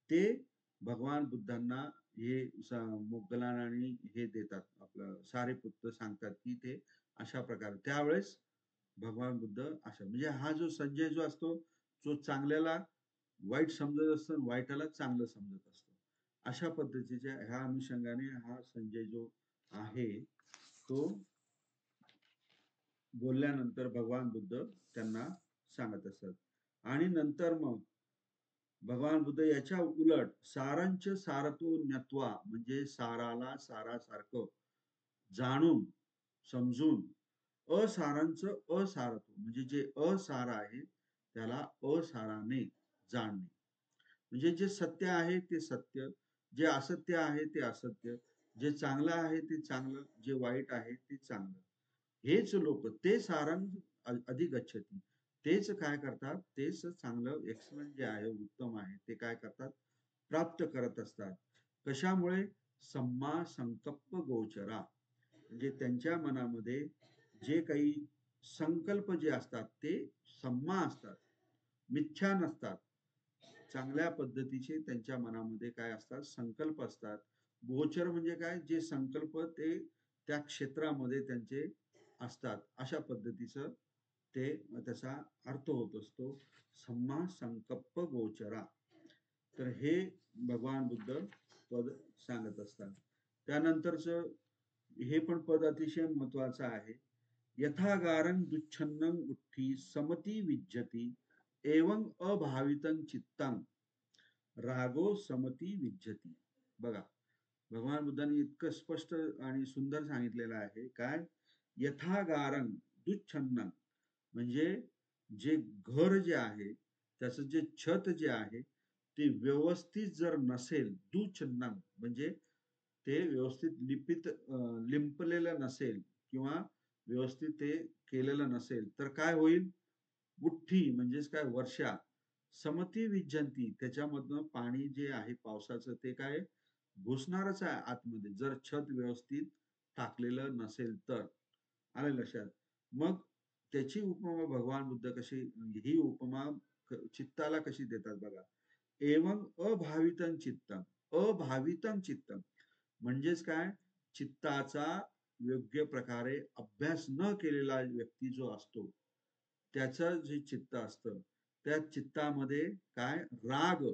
ते भगवान बुद्धांना हे मोगलान आणि हे देतात, आपलं सारेपुत्र सांगतात की ते अशा प्रकारे. त्यावेळेस भगवान बुद्ध अशा म्हणजे हा जो संजय जो असतो तो चांगल्याला वाईट समजत असतो, वाईटाला चांगलं समजत असतो. अशा पद्धतीच्या ह्या अनुषंगाने हा संजय जो आहे तो बोलल्यानंतर भगवान बुद्ध त्यांना सांगत असतात. आणि नंतर मग भगवान बुद्ध याच्या उलट सारांच सारतो ज्ञात्वा, म्हणजे साराला सारासारखं जाणून समजून असारांच असारतो, म्हणजे जे असार आहे त्याला असाराने जाणणे. म्हणजे जे सत्य आहे ते सत्य, जे असत्य आहे ते असत्य, जे चांगलं आहे ते चांगलं, जे वाईट आहे ते चांगलं. हेच लोक ते सारंग अधिगच्छती, तेच काय करतात, तेच चांगलं एक्सलंट जे आहे उत्तम आहे ते काय करतात, प्राप्त करत असतात. कशामुळे? सम्मा संकल्प गोचरा, म्हणजे त्यांच्या मनामध्ये जे काही संकल्प जे असतात ते सम्मा असतात, मिथ्या नसतात. चांगल्या पद्धतीचे त्यांच्या मनामध्ये काय असतात, संकल्प असतात. गोचर म्हणजे काय, जे संकल्प ते त्या क्षेत्रामध्ये त्यांचे असतात, अशा पद्धतीचं ते त्याचा अर्थ होत असतो, सम्मा संकल्प गोचरा. तर हे भगवान बुद्ध पद सांगत असतात. त्यानंतरच हे पण पद अतिशय महत्वाचं आहे. यथागारं दुच्छन्नं उठ्ठी समती विज्जती एवं अभावितं चित्तं रागो समती विज्जती. बघा, भगवान बुद्धांनी इतकं स्पष्ट आणि सुंदर सांगितलेलं आहे. काय? यथागारं दुच्छन्नं, म्हणजे जे घर जे आहे त्याचं जे छत जे आहे ते व्यवस्थित जर नसेल, दुच्छन्नं म्हणजे ते व्यवस्थित लिंपलेलं नसेल किंवा व्यवस्थित ते केलेलं नसेल तर काय होईल? गुठ्ठी म्हणजेच काय, वर्षा. समती विज्जंती, त्याच्यामधनं पाणी जे आहे पावसाचं ते काय घुसणारच आहे आतमध्ये, जर छत व्यवस्थित टाकलेलं नसेल तर. आलं लक्षात? मग त्याची उपमा भगवान बुद्ध कशी, ही उपमा चित्ताला कशी देतात बघा. एवं अभावितं चित्तम, अभावितं चित्तम म्हणजेच काय, चित्ताचा योग्य प्रकारे अभ्यास न केलेला व्यक्ती जो असतो त्याचं जे चित्त असतं त्या चित्तामध्ये काय राग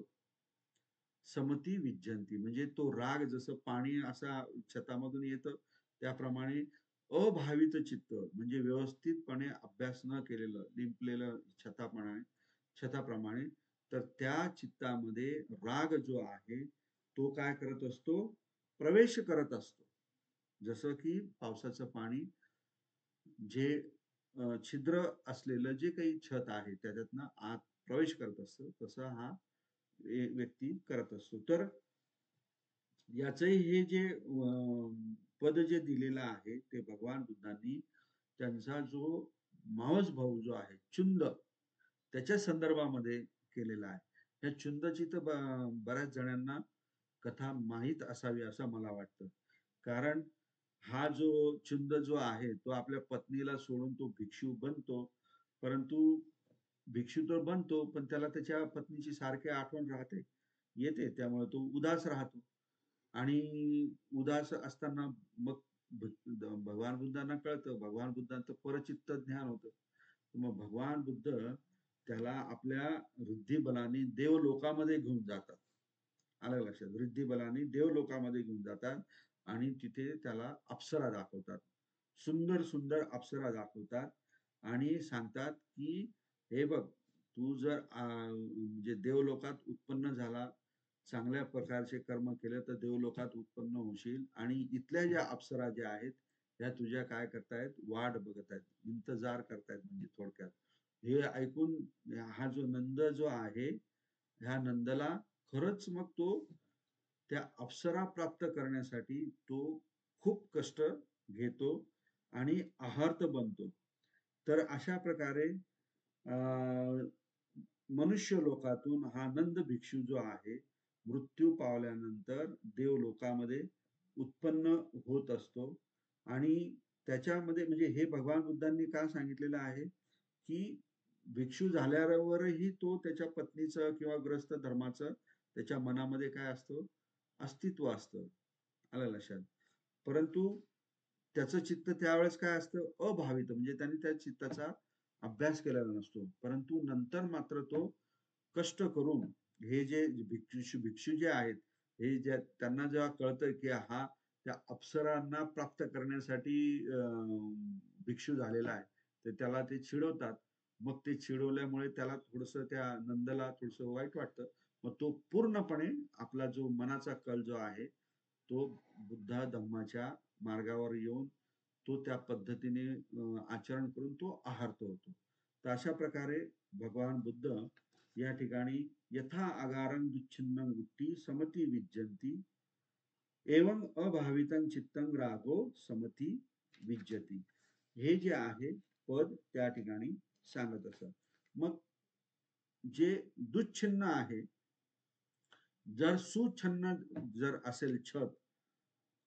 समती विज्जंती, म्हणजे तो राग जसं पाणी असा छतामधून येतं त्याप्रमाणे अभावित चित्त म्हणजे व्यवस्थितपणे अभ्यास न केलेलं लिंपलेलं छताप्रमाणे तर त्या चित्तामध्ये राग जो आहे तो काय करत असतो, प्रवेश करत असतो. जसं की पावसाचं पाणी जे छिद्र असलेलं जे काही छत आहे त्याच्यातनं आत प्रवेश करत असतं तसं हा व्यक्ती करत असतो. तर याचंही हे जे पद जे दिलेलं आहे ते भगवान बुद्धांनी त्यांचा जो मावस भाऊ जो आहे चुंद त्याच्या संदर्भामध्ये केलेला आहे. या चुंदची तर बऱ्याच जणांना कथा माहीत असावी असं मला वाटतं. कारण हा जो चुंद जो आहे तो आपल्या पत्नीला सोडून तो भिक्षू बनतो. परंतु भिक्षू तर बनतो पण त्याला त्याच्या पत्नीची सारखी आठवण राहते, येते. त्यामुळे तो उदास राहतो. आणि उदास असताना मग भगवान बुद्धांना कळतं. भगवान बुद्धांचं परचित्त ज्ञान होतं. मग भगवान बुद्ध त्याला आपल्या ऋद्धिबलाने देवलोकामध्ये घेऊन जातात. आलं लक्षात? ऋद्धिबलाने देवलोकामध्ये घेऊन जातात आणि तिथे त्याला अप्सरा दाखवतात. सुंदर सुंदर अप्सरा दाखवतात आणि सांगतात की हे बघ, तू जर म्हणजे देवलोकात उत्पन्न झाला, चांगल्या प्रकारचे कर्म केले तर देवलोकात उत्पन्न होशील आणि इथल्या ज्या अप्सरा ज्या आहेत त्या तुझ्या काय करतायत, वाट बघत आहेत, इंतजार करतायत. म्हणजे थोडक्यात हे ऐकून हा जो नंद जो आहे ह्या नंदला खरंच मग तो त्या अप्सरा प्राप्त करण्यासाठी तो खूप कष्ट घेतो आणि आहार्त बनतो. तर अशा प्रकारे मनुष्य लोकातून हा नंद भिक्षू जो आहे मृत्यू पावल्यानंतर देवलोकामध्ये उत्पन्न होत असतो. आणि त्याच्यामध्ये म्हणजे हे भगवान बुद्धांनी का सांगितलेलं आहे की भिक्षू झाल्यावरही तो त्याच्या पत्नीचं किंवा ग्रस्त धर्माचं त्याच्या मनामध्ये काय असतं, अस्तित्व असतं. आलं लक्षात? परंतु त्याचं चित्त त्यावेळेस काय असतं, अभावित, म्हणजे त्यांनी त्या चित्ताचा अभ्यास केलेला नसतो. परंतु नंतर मात्र तो कष्ट करून हे जे भिक्षू जे आहेत हे जे त्यांना जेव्हा कळतं की हा त्या अप्सरांना प्राप्त करण्यासाठी भिक्षू झालेला आहे तर त्याला ते चिडवतात. मग ते चिडवल्यामुळे त्याला थोडस त्या नंदला थोडस वाईट वाटतं. मग तो पूर्णपणे आपला जो मनाचा कल जो आहे तो बुद्ध धम्माच्या मार्गावर येऊन तो त्या पद्धतीने आचरण करून तो आहार्त होतो. तर अशा प्रकारे भगवान बुद्ध या ठिकाणी यथा आगारं दुच्छिन्नं गुट्टी समती विज्जंती एवं अभावितं चित्तं रागो समती विज्जती, हे जे आहे पद त्या ठिकाणी सांगत असत. मग जे दुच्छिन्न आहे, जर सुछन्न जर असेल छत,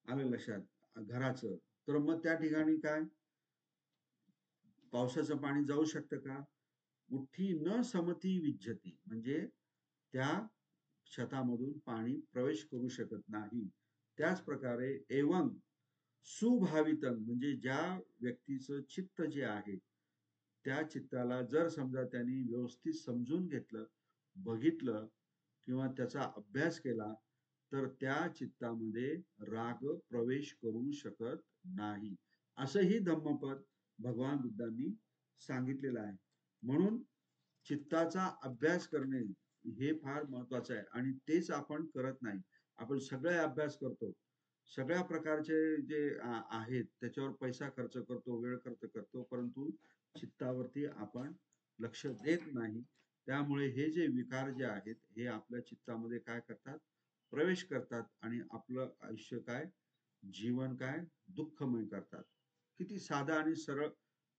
आलं लक्षात घराचं, तर मग त्या ठिकाणी काय पावसाचं पाणी जाऊ शकतं का? मुठ्ठी न समती विज्जती, म्हणजे त्या छतामधून पाणी प्रवेश करू शकत नाही. त्याच प्रकारे एवं सुभावितं, म्हणजे ज्या व्यक्तीचं चित्त जे आहे त्या चित्ताला जर समजा त्यांनी व्यवस्थित समजून घेतलं, बघितलं किंवा त्याचा अभ्यास केला तर त्या चित्तामध्ये राग प्रवेश करू शकत नाही. असंही धम्मपद भगवान बुद्धांनी सांगितलेलं आहे. म्हणून चित्ताचा अभ्यास करणे हे फार महत्वाचं आहे आणि तेच आपण करत नाही. आपण सगळे अभ्यास करतो, सगळ्या प्रकारचे जे आहेत त्याच्यावर पैसा खर्च करतो, वेळ खर्च करतो, परंतु चित्तावरती आपण लक्ष देत नाही. त्यामुळे हे जे विकार जे आहेत हे आपल्या चित्तामध्ये काय करतात, प्रवेश करतात आणि आपलं आयुष्य काय, जीवन काय दुःखमय करतात. किती साधा आणि सरळ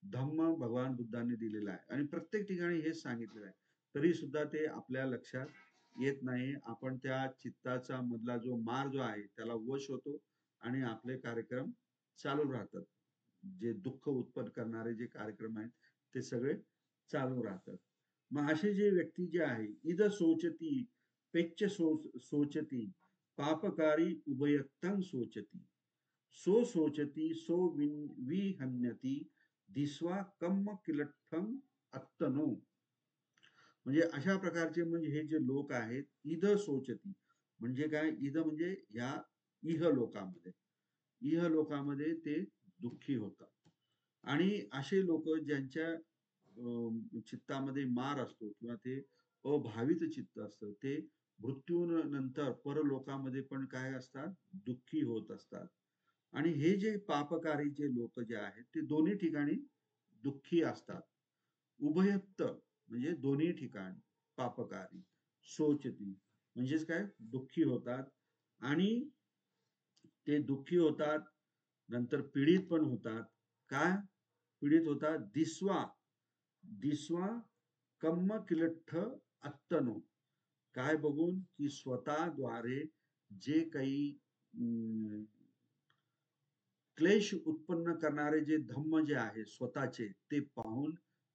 धम्म भगवान बुद्धांनी दिलेला आहे आणि प्रत्येक ठिकाणी हेच सांगितलेलं आहे. तरी सुद्धा ते आपल्या लक्षात येत नाही. आपण त्या चित्ताचा मधला जो मार जो आहे त्याला वश होतो आणि आपले कार्यक्रम चालू राहतात. जे दुःख उत्पन्न करणारे जे कार्यक्रम आहेत ते सगळे चालू राहतात. मग असे जे व्यक्ती जे आहे इद सोचती पेच्च सोचती पापकारी उभयत्तं सोचती सो सोचती सो विहन्यती दिस्वा कम्म किलठ्ठं अत्तनो. म्हणजे अशा प्रकारचे म्हणजे हे जे लोक आहेत, इद शोचती म्हणजे काय? इद म्हणजे या इहलोकामध्ये. इहलोकामध्ये ते दुःखी होतात. आणि असे लोक ज्यांच्या चित्तामध्ये मार असतो किंवा ते अभावित चित्त असतं, ते मृत्यूनंतर परलोकामध्ये पण काय असतात? दुःखी होत असतात. आणि हे जे पापकारी जे लोक जे आहेत, ते दोन्ही ठिकाणी दुःखी असतात. उभयत्त म्हणजे दोन्ही ठिकाणी पापकारी. शोचती म्हणजेच काय? दुःखी होतात. आणि ते दुःखी होतात, नंतर पीडित पण होतात. काय पीडित होतात? दिस्वा दिस्वा कम्म किलठ्ठ अत्तनो. काय बघून? की स्वतःद्वारे जे काही क्लेश उत्पन्न करणारे जे धम्म जे आहे स्वतःचे, ते पाहून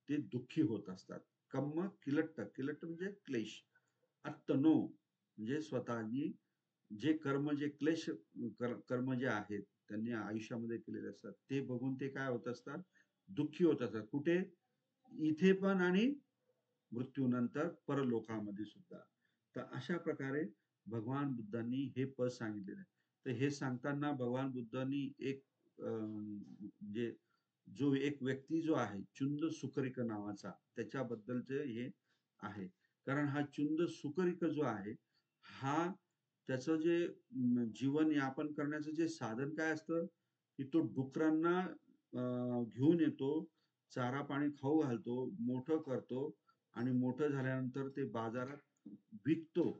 ते दुःखी होत असतात. कम्म किलट्ट, किलट्ट म्हणजे क्लेश. अत्तनो म्हणजे स्वतःनी जे कर्म, जे क्लेश कर्म जे आहेत त्यांनी आयुष्यामध्ये केलेले असतात, ते बघून ते काय होत असतात? दुःखी होत असतात. कुठे? इथे पण आणि मृत्यूनंतर परलोकामध्ये सुद्धा. तर अशा प्रकारे भगवान बुद्धांनी हे पद सांगितलेलं आहे. तर हे सांगताना भगवान बुद्धांनी एक म्हणजे जो एक व्यक्ती जो आहे चुंद सुकरिक नावाचा, त्याच्याबद्दलचे हे आहे. कारण हा चुंद सुकरिक जो आहे, हा त्याचं जे जीवन यापन करण्याचं जे साधन काय असतं, की तो डुकरांना घेऊन येतो, चारा पाणी खाऊ घालतो, मोठं करतो आणि मोठं झाल्यानंतर ते बाजारात विकतो.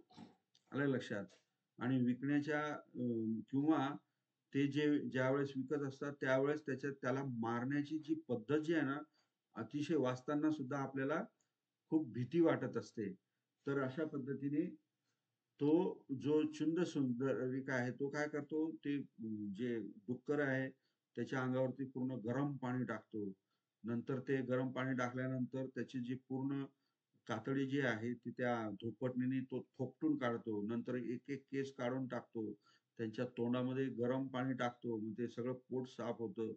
आलं लक्षात? आणि विकण्याच्या किंवा ते जे ज्यावेळेस विकत असतात त्यावेळेस त्याला मारण्याची जी पद्धत जी आहे ना, अतिशय वाचताना सुद्धा आपल्याला खूप भीती वाटत असते. तर अशा पद्धतीने तो जो चुंद सुंदरिका आहे तो काय करतो? ते जे डुक्कर आहे त्याच्या अंगावरती पूर्ण गरम पाणी टाकतो. नंतर ते गरम पाणी टाकल्यानंतर त्याची जी पूर्ण कातडी जी आहे ती त्या धोपटणीने तो थोपटून काढतो. नंतर एक एक केस काढून टाकतो. त्यांच्या तोंडामध्ये गरम पाणी टाकतो. मग ते सगळं पोट साफ होतं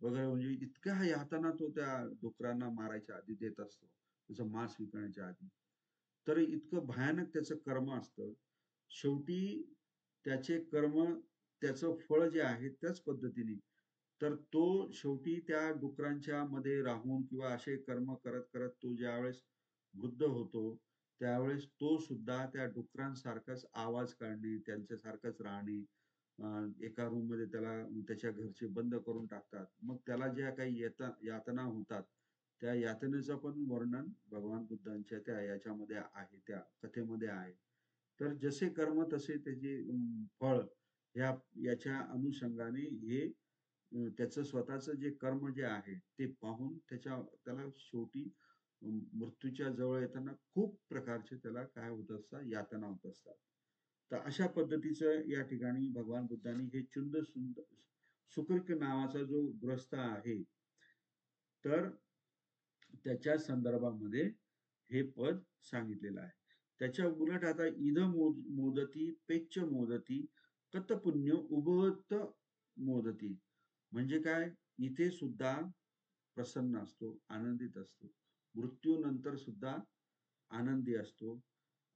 वगैरे. म्हणजे इतक्या यातना तो त्या डुकरांना मारायच्या आधी देत असतो. त्याचं मांस विकण्याच्या आधी. तर इतकं भयानक त्याचं कर्म असतं. शेवटी त्याचे कर्म, त्याचं फळ जे आहे त्याच पद्धतीने. तर तो शेवटी त्या डुकरांच्या मध्ये राहून किंवा असे कर्म करत करत तो ज्यावेळेस वृद्ध होतो, त्यावेळेस तो सुद्धा त्या डुकरांसारखाच आवाज काढणे, त्यांच्यासारखंच राहणे. एका रूम मध्ये त्याला त्याच्या घरचे बंद करून टाकतात. मग त्याला ज्या काही यातना होतात, त्या यातनेचं पण वर्णन भगवान बुद्धांच्या त्या याच्यामध्ये आहे, त्या कथेमध्ये आहे. तर जसे कर्म तसे त्याचे फळ, याच्या अनुषंगाने हे त्याचं स्वतःचं जे कर्म जे आहे ते पाहून त्याला शेवटी मृत्यूच्या जवळ येताना खूप प्रकारचे त्याला काय होत असतात? यातना होत असतात. तर अशा पद्धतीचं या ठिकाणी भगवान बुद्धांनी हे चुंद सुकृत नावाचा जो ग्रस्त आहे, तर त्याच्या संदर्भामध्ये हे पद सांगितलेलं आहे. त्याच्या उलट आता इद मोदती पेच्च मोदती कत पुण्य उभवत मोदती. म्हणजे काय? इथे सुद्धा प्रसन्न असतो, आनंदित असतो. मृत्यूनंतर सुद्धा आनंदी असतो.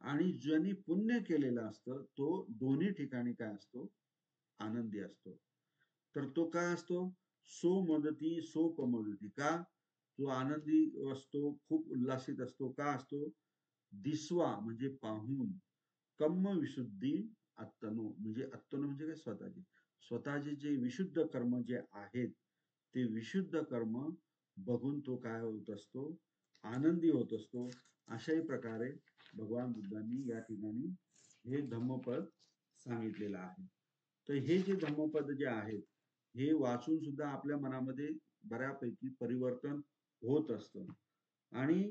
आणि ज्यांनी पुण्य केलेलं असतं तो दोन्ही ठिकाणी काय असतो? आनंदी असतो. तर तो काय असतो? सो मदती सो पमोदती. का? तो आनंदी असतो, खूप उल्हासित असतो. का असतो? दिसवा म्हणजे पाहून. कम्म विशुद्धी अत्तनो म्हणजे अत्तनो म्हणजे काय? स्वतःचे. स्वतःचे जे विशुद्ध कर्म जे आहेत, ते विशुद्ध कर्म बघून तो काय होत असतो? आनंदी होत असतो. अशाही प्रकारे भगवान बुद्धांनी या ठिकाणी हे धम्मपद सांगितलेलं आहे. तर हे जे धम्मपद जे आहेत, हे वाचून सुद्धा आपल्या मनामध्ये बऱ्यापैकी परिवर्तन होत असतं. आणि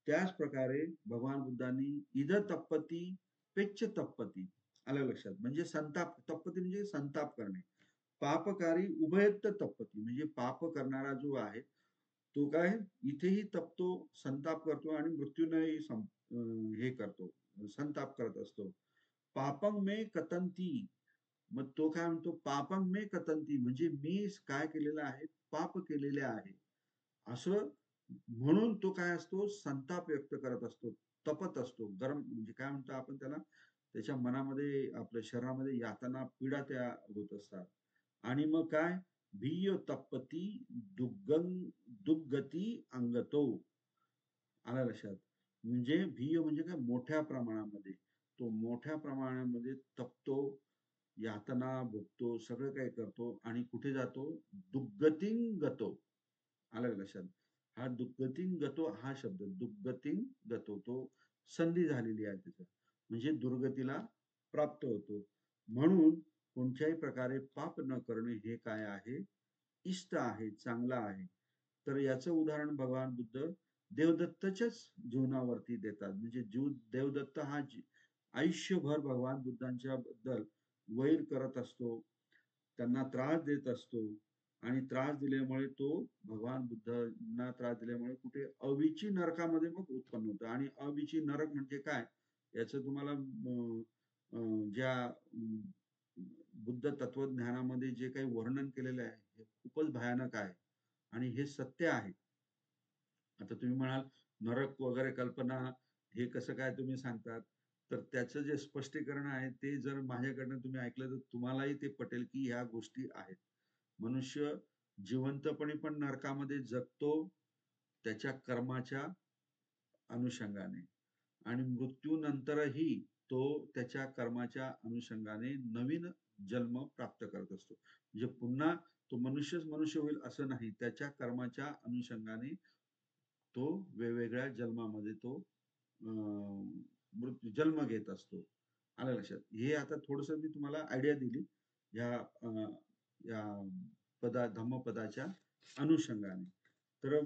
त्याच प्रकारे भगवान बुद्धांनी इद तप्पती पेच्छ तप्पती. आलं लक्षात? म्हणजे संताप, तप्पती म्हणजे संताप करणे. पापकारी उभयत्त तप्पती म्हणजे पाप करणारा जो आहे तो काय इथेही तपतो, संताप करतो आणि मृत्यूनेही हे करतो, संताप करत असतो. पापं मे कथंती. मग तो काय म्हणतो? पापं मे कथंती म्हणजे मी काय केलेलं आहे? पाप केलेले आहे. असं म्हणून तो काय असतो, संताप व्यक्त करत असतो, तपत असतो, गरम म्हणजे काय म्हणतो आपण त्याला, त्याच्या मनामध्ये आपल्या शरीरामध्ये यातना, पीडा त्या होत असतात. आणि मग काय, भिय्य तप्पती दुग्गं दुर्गती अंगतो. आलं लक्षात. म्हणजे भिय्य म्हणजे काय, मोठ्या प्रमाणामध्ये. तो मोठ्या प्रमाणामध्ये तपतो, यातना भोगतो, सगळं काही करतो आणि कुठे जातो? दुर्गतीं गतो. आलं का लक्षात? हा दुर्गतीं गतो हा शब्द, दुर्गतीं गतो, तो संधी झालेली आहे त्याच्यात. म्हणजे दुर्गतीला प्राप्त होतो. म्हणून कोणत्याही प्रकारे पाप न करणे हे काय आहे? इष्ट आहे, चांगलं आहे. तर याचं उदाहरण भगवान बुद्ध देवदत्तच्याच जीवनावरती देतात. म्हणजे देवदत्त हा आयुष्यभर भगवान बुद्धांच्या बद्दल वैर करत असतो, त्यांना त्रास देत असतो आणि त्रास दिल्यामुळे तो भगवान बुद्धांना त्रास दिल्यामुळे कुठे अविची नरकामध्ये मग उत्पन्न होतं. आणि अविची नरक म्हणजे काय, याचं तुम्हाला ज्या बुद्ध तत्वज्ञानामध्ये जे काही वर्णन केलेलं आहे हे खूपच भयानक आहे आणि हे सत्य आहे. आता तुम्ही म्हणाल नरक वगैरे कल्पना हे कसं काय तुम्ही सांगतात, तर त्याचं जे स्पष्टीकरण आहे ते जर माझ्याकडनं तुम्ही ऐकलं तर तुम्हालाही ते पटेल की ह्या गोष्टी आहेत. मनुष्य जिवंतपणी पण नरकामध्ये जगतो त्याच्या कर्माच्या अनुषंगाने आणि मृत्यूनंतरही तो त्याच्या कर्माच्या अनुषंगाने नवीन जन्म प्राप्त करत असतो. म्हणजे पुन्हा तो मनुष्यच मनुष्य होईल असं नाही, त्याच्या कर्माच्या अनुषंगाने तो वेगवेगळ्या जन्मामध्ये तो मृत्यू जन्म घेत असतो. आलं लक्षात. हे आता थोडस मी तुम्हाला आयडिया दिली या या धम्मपदाच्या अनुषंगाने. तर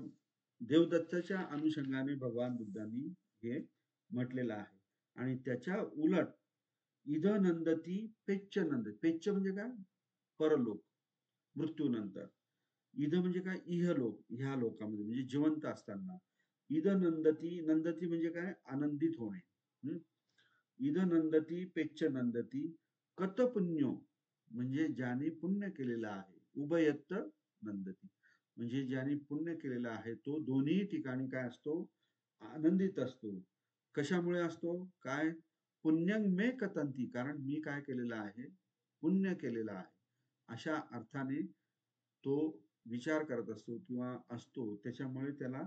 देवदत्ताच्या अनुषंगाने भगवान बुद्धांनी हे म्हटलेलं आहे. आणि त्याच्या उलट इद नंदती पेच्च नंद, पेच्च म्हणजे काय, परलोक, मृत्यूनंतर. इद म्हणजे काय, इहलोक, ह्या लोकामध्ये म्हणजे जिवंत असताना. इद नंदती, नंदती म्हणजे काय, आनंदित होणे. इद नंदती पेच्च नंदती कत पुण्यो, म्हणजे ज्याने पुण्य केलेलं आहे. उभयत्त नंदती म्हणजे ज्याने पुण्य केलेलं आहे तो दोन्ही ठिकाणी काय असतो, आनंदित असतो. कशामुळे असतो, काय, पुण्यं मे कथंती, कारण मी काय केलेलं आहे, पुण्य केलेलं आहे, अशा अर्थाने तो विचार करत असतो किंवा असतो, त्याच्यामुळे त्याला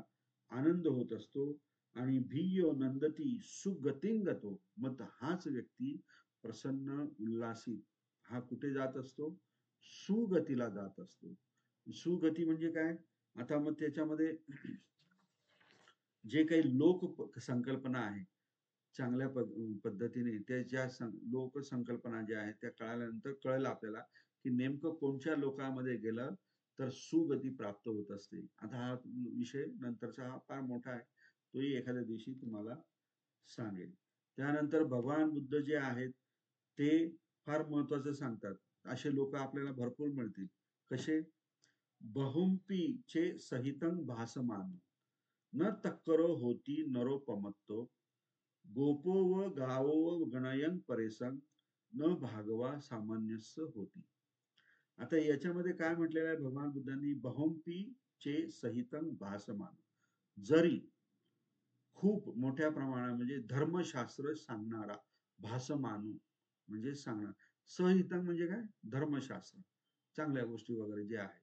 आनंद होत असतो. आणि भिय्यो नंदती सुगतिंगतो, मग हाच व्यक्ती प्रसन्न उल्हासित हा कुठे जात असतो, सुगतीला जात असतो. सुगती म्हणजे काय, आता मग त्याच्यामध्ये जे काही लोक संकल्पना आहे चांगल्या पद्धतीने त्याच्या लोक संकल्पना ज्या आहेत त्या कळाल्यानंतर कळलं आपल्याला की नेमकं कोणत्या लोकांमध्ये गेलं तर सुगती प्राप्त होत असते. आता हा विषय नंतरचा हा फार मोठा आहे, तोही एखाद्या दिवशी तुम्हाला सांगेल. त्यानंतर भगवान बुद्ध जे आहेत ते फार महत्वाचं सांगतात. असे लोक आपल्याला भरपूर मिळतील. कसे, बहुंपीचे सहितं भासमान न तक्करो होती नरोपमत्तो, गोपो व गावो व गणयन परेसंग न भागवा सामान्यस्य होती. आता याच्यामध्ये काय म्हटलेलं आहे भगवान बुद्धांनी, बहुंपी चे सहितं भासमान, जरी खूप मोठ्या प्रमाणात म्हणजे धर्मशास्त्र सांगणारा, भासमानू म्हणजे सांगणार, सहितं म्हणजे काय, धर्मशास्त्र, चांगल्या गोष्टी वगैरे जे आहे,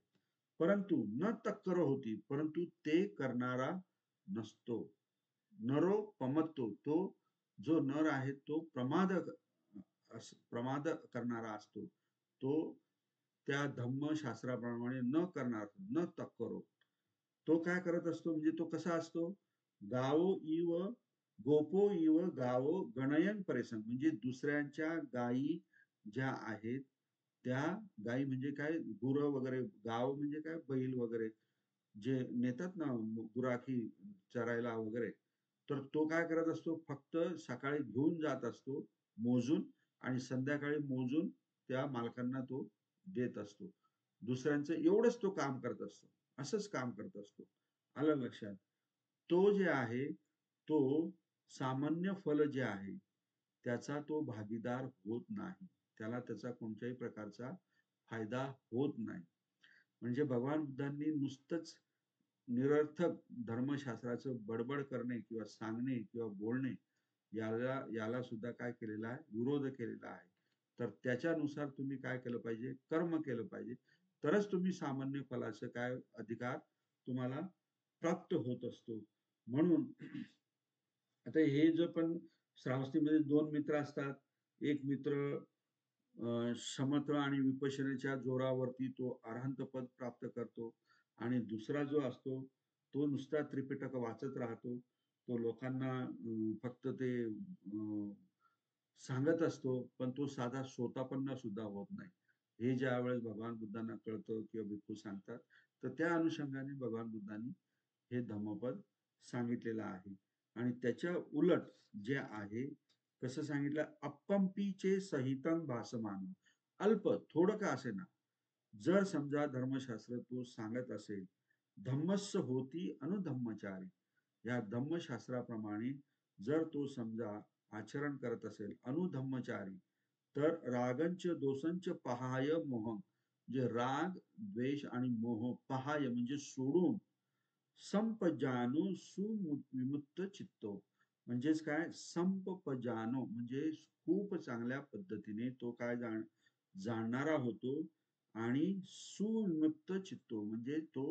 परंतु न तक्कर होती, परंतु ते करणारा नसतो. नरो पमत्तो, तो जो नर आहे तो प्रमाद करणारा असतो. तो त्या धम्मशास्त्राप्रमाणे न करणार, न तक्करो, तो काय करत असतो, म्हणजे तो कसा असतो, गावो इव गोपो इव गावो गणयन परेशान, म्हणजे दुसऱ्यांच्या गायी ज्या आहेत त्या गायी म्हणजे काय, गुरं वगैरे, गाव म्हणजे काय, बैल वगैरे जे नेतात ना गुराखी चरायला वगैरे, तर तो काय करत असतो, फक्त सकाळी घेऊन जात असतो मोजून आणि संध्याकाळी मोजून त्या मालकांना तो देत असतो. दुसऱ्यांचं एवढंच तो काम करत असतो, असंच काम करत असतो. आलं लक्षात. तो जे आहे तो सामान्य फल जे आहे त्याचा तो भागीदार होत नाही, त्याला त्याचा कोणत्याही प्रकारचा फायदा होत नाही. म्हणजे भगवान बुद्धांनी नुसतंच निरर्थक धर्मशास्त्राचं बडबड करणे किंवा सांगणे किंवा बोलणे याला सुद्धा काय केलेलं आहे? विरोध केलेला आहे. तर त्याच्यानुसार तुम्ही काय केलं पाहिजे? कर्म केलं पाहिजे. तरच तुम्ही सामान्य फलाचं काय अधिकार तुम्हाला प्राप्त होत असतो. म्हणून आता हे जो पण श्रावस्तीमध्ये 2 मित्र असतात. एक मित्र समत्व आणि विपश्यनेच्या जोरावरती तो अरहंत पद प्राप्त करतो आणि दुसरा जो असतो, तो नुसता त्रिपिटक वाचत राहतो. तो लोकांना फक्त ते सांगत असतो, पण तो साधा सोतापन्न सुद्धा होत नाही. हे ज्यावेळेस भगवान बुद्धांना कळतं किंवा भिक्खू सांगतात, तर त्या अनुषंगाने भगवान बुद्धांनी हे धम्मपद सांगितलेलं आहे. आणि त्याच्या उलट जे आहे, कसं सांगितलं, "अपंपीचे सहितं भासमान." अल्प, थोडं का असेना, जर समजा धर्मशास्त्र तो सांगत असेल, "धम्मस्य होती अनुधम्मचारी." या धम्मशास्त्राप्रमाणे जर तो समजा आचरण करत असेल, अनुधम्मचारी, तर रागंच दोषंच पहाय मोहं, जे राग, द्वेष आणि मोह पहाय म्हणजे सोडून, संपजानो सुविमुक्त चित्तो, म्हणजेच काय, संपजानो म्हणजे खूप चांगल्या पद्धतीने तो काय जाणणारा होतो आणि सुविमुक्त चित्तो म्हणजे तो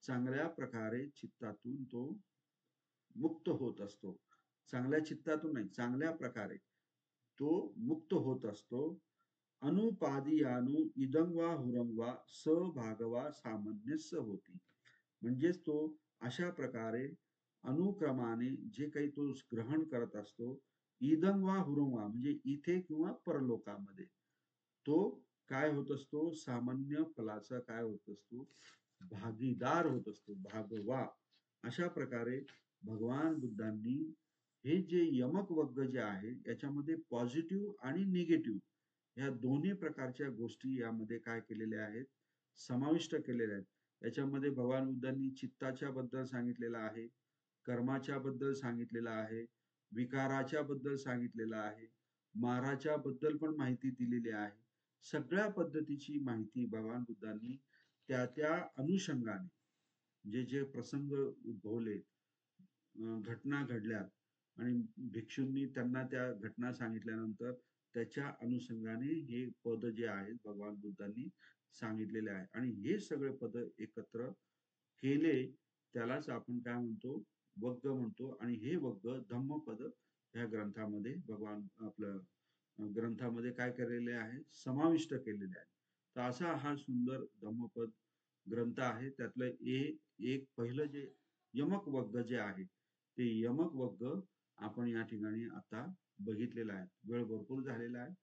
चांगल्या प्रकारे चित्तातून तो मुक्त होत असतो. चांगल्या चित्तातून नाही, चांगल्या प्रकारे तो मुक्त होत असतो. अनुपादियानु इदं वा हुरं वा भागवा सामन्यस्य होती. म्हणजेच तो अशा प्रकारे अनुक्रमाने जे काही तो ग्रहण करत असतो, इदं वा हुरं वा म्हणजे इथे किंवा परलोकामध्ये, तो काय होत असतो? सामान्य फलाचा काय होत असतो? भागीदार होत असतो, भागवा. अशा प्रकारे भगवान बुद्धांनी हे जे यमक वग्ग जे आहे, याच्यामध्ये पॉझिटिव्ह आणि निगेटिव्ह ह्या दोन्ही प्रकारच्या गोष्टी यामध्ये काय केलेल्या आहेत? समाविष्ट केलेल्या आहेत. याच्यामध्ये भगवान बुद्धांनी चित्ताच्या बद्दल सांगितलेलं आहे, कर्माच्या बद्दल सांगितलेलं आहे, विकाराच्या बद्दल सांगितलेलं आहे, माराच्या बद्दल पण माहिती दिलेली आहे. सगळ्या पद्धतीची माहिती भगवान बुद्धांनी त्या अनुषंगाने जे जे प्रसंग उद्भवले, घटना घडल्या आणि भिक्षूंनी त्यांना त्या घटना सांगितल्यानंतर त्याच्या अनुषंगाने हे पद जे आहेत भगवान बुद्धांनी सांगितलेले आहे आणि हे सगळे पद एकत्र केले, त्यालाच आपण काय म्हणतो? वग्ग म्हणतो आणि हे वग्ग धम्मपद ह्या ग्रंथामध्ये भगवान आपलं ग्रंथामध्ये काय केलेले आहे? समाविष्ट केलेले आहे. तर असा हा सुंदर धम्मपद ग्रंथ आहे. त्यातलं एक पहिलं जे यमक वग्ग जे आहे, ते यमक वग्ग आपण या ठिकाणी आता बघितलेलं आहे. वेळ भरपूर झालेला आहे.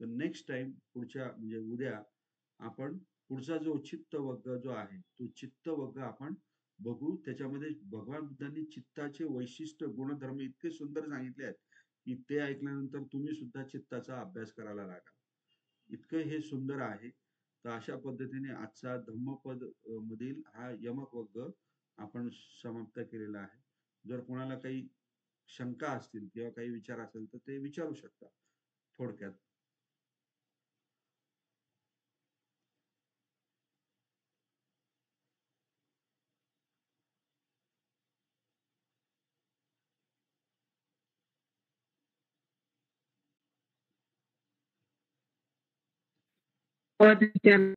तर नेक्स्ट टाइम पुढच्या म्हणजे उद्या आपण पुढचा जो चित्त वग्ग जो आहे, तो चित्त वग्ग आपण बघू. त्याच्यामध्ये भगवान बुद्धांनी चित्ताचे वैशिष्ट्य, गुणधर्म इतके सुंदर सांगितले आहेत, की ते ऐकल्यानंतर तुम्ही सुद्धा चित्ताचा अभ्यास करायला लागाल. इतकं हे सुंदर आहे. तर अशा पद्धतीने आजचा धम्मपद मधील हा यमक वग्ग आपण समाप्त केलेला आहे. जर कोणाला काही शंका असतील किंवा काही विचार असेल तर ते विचारू शकता थोडक्यात. पद विचार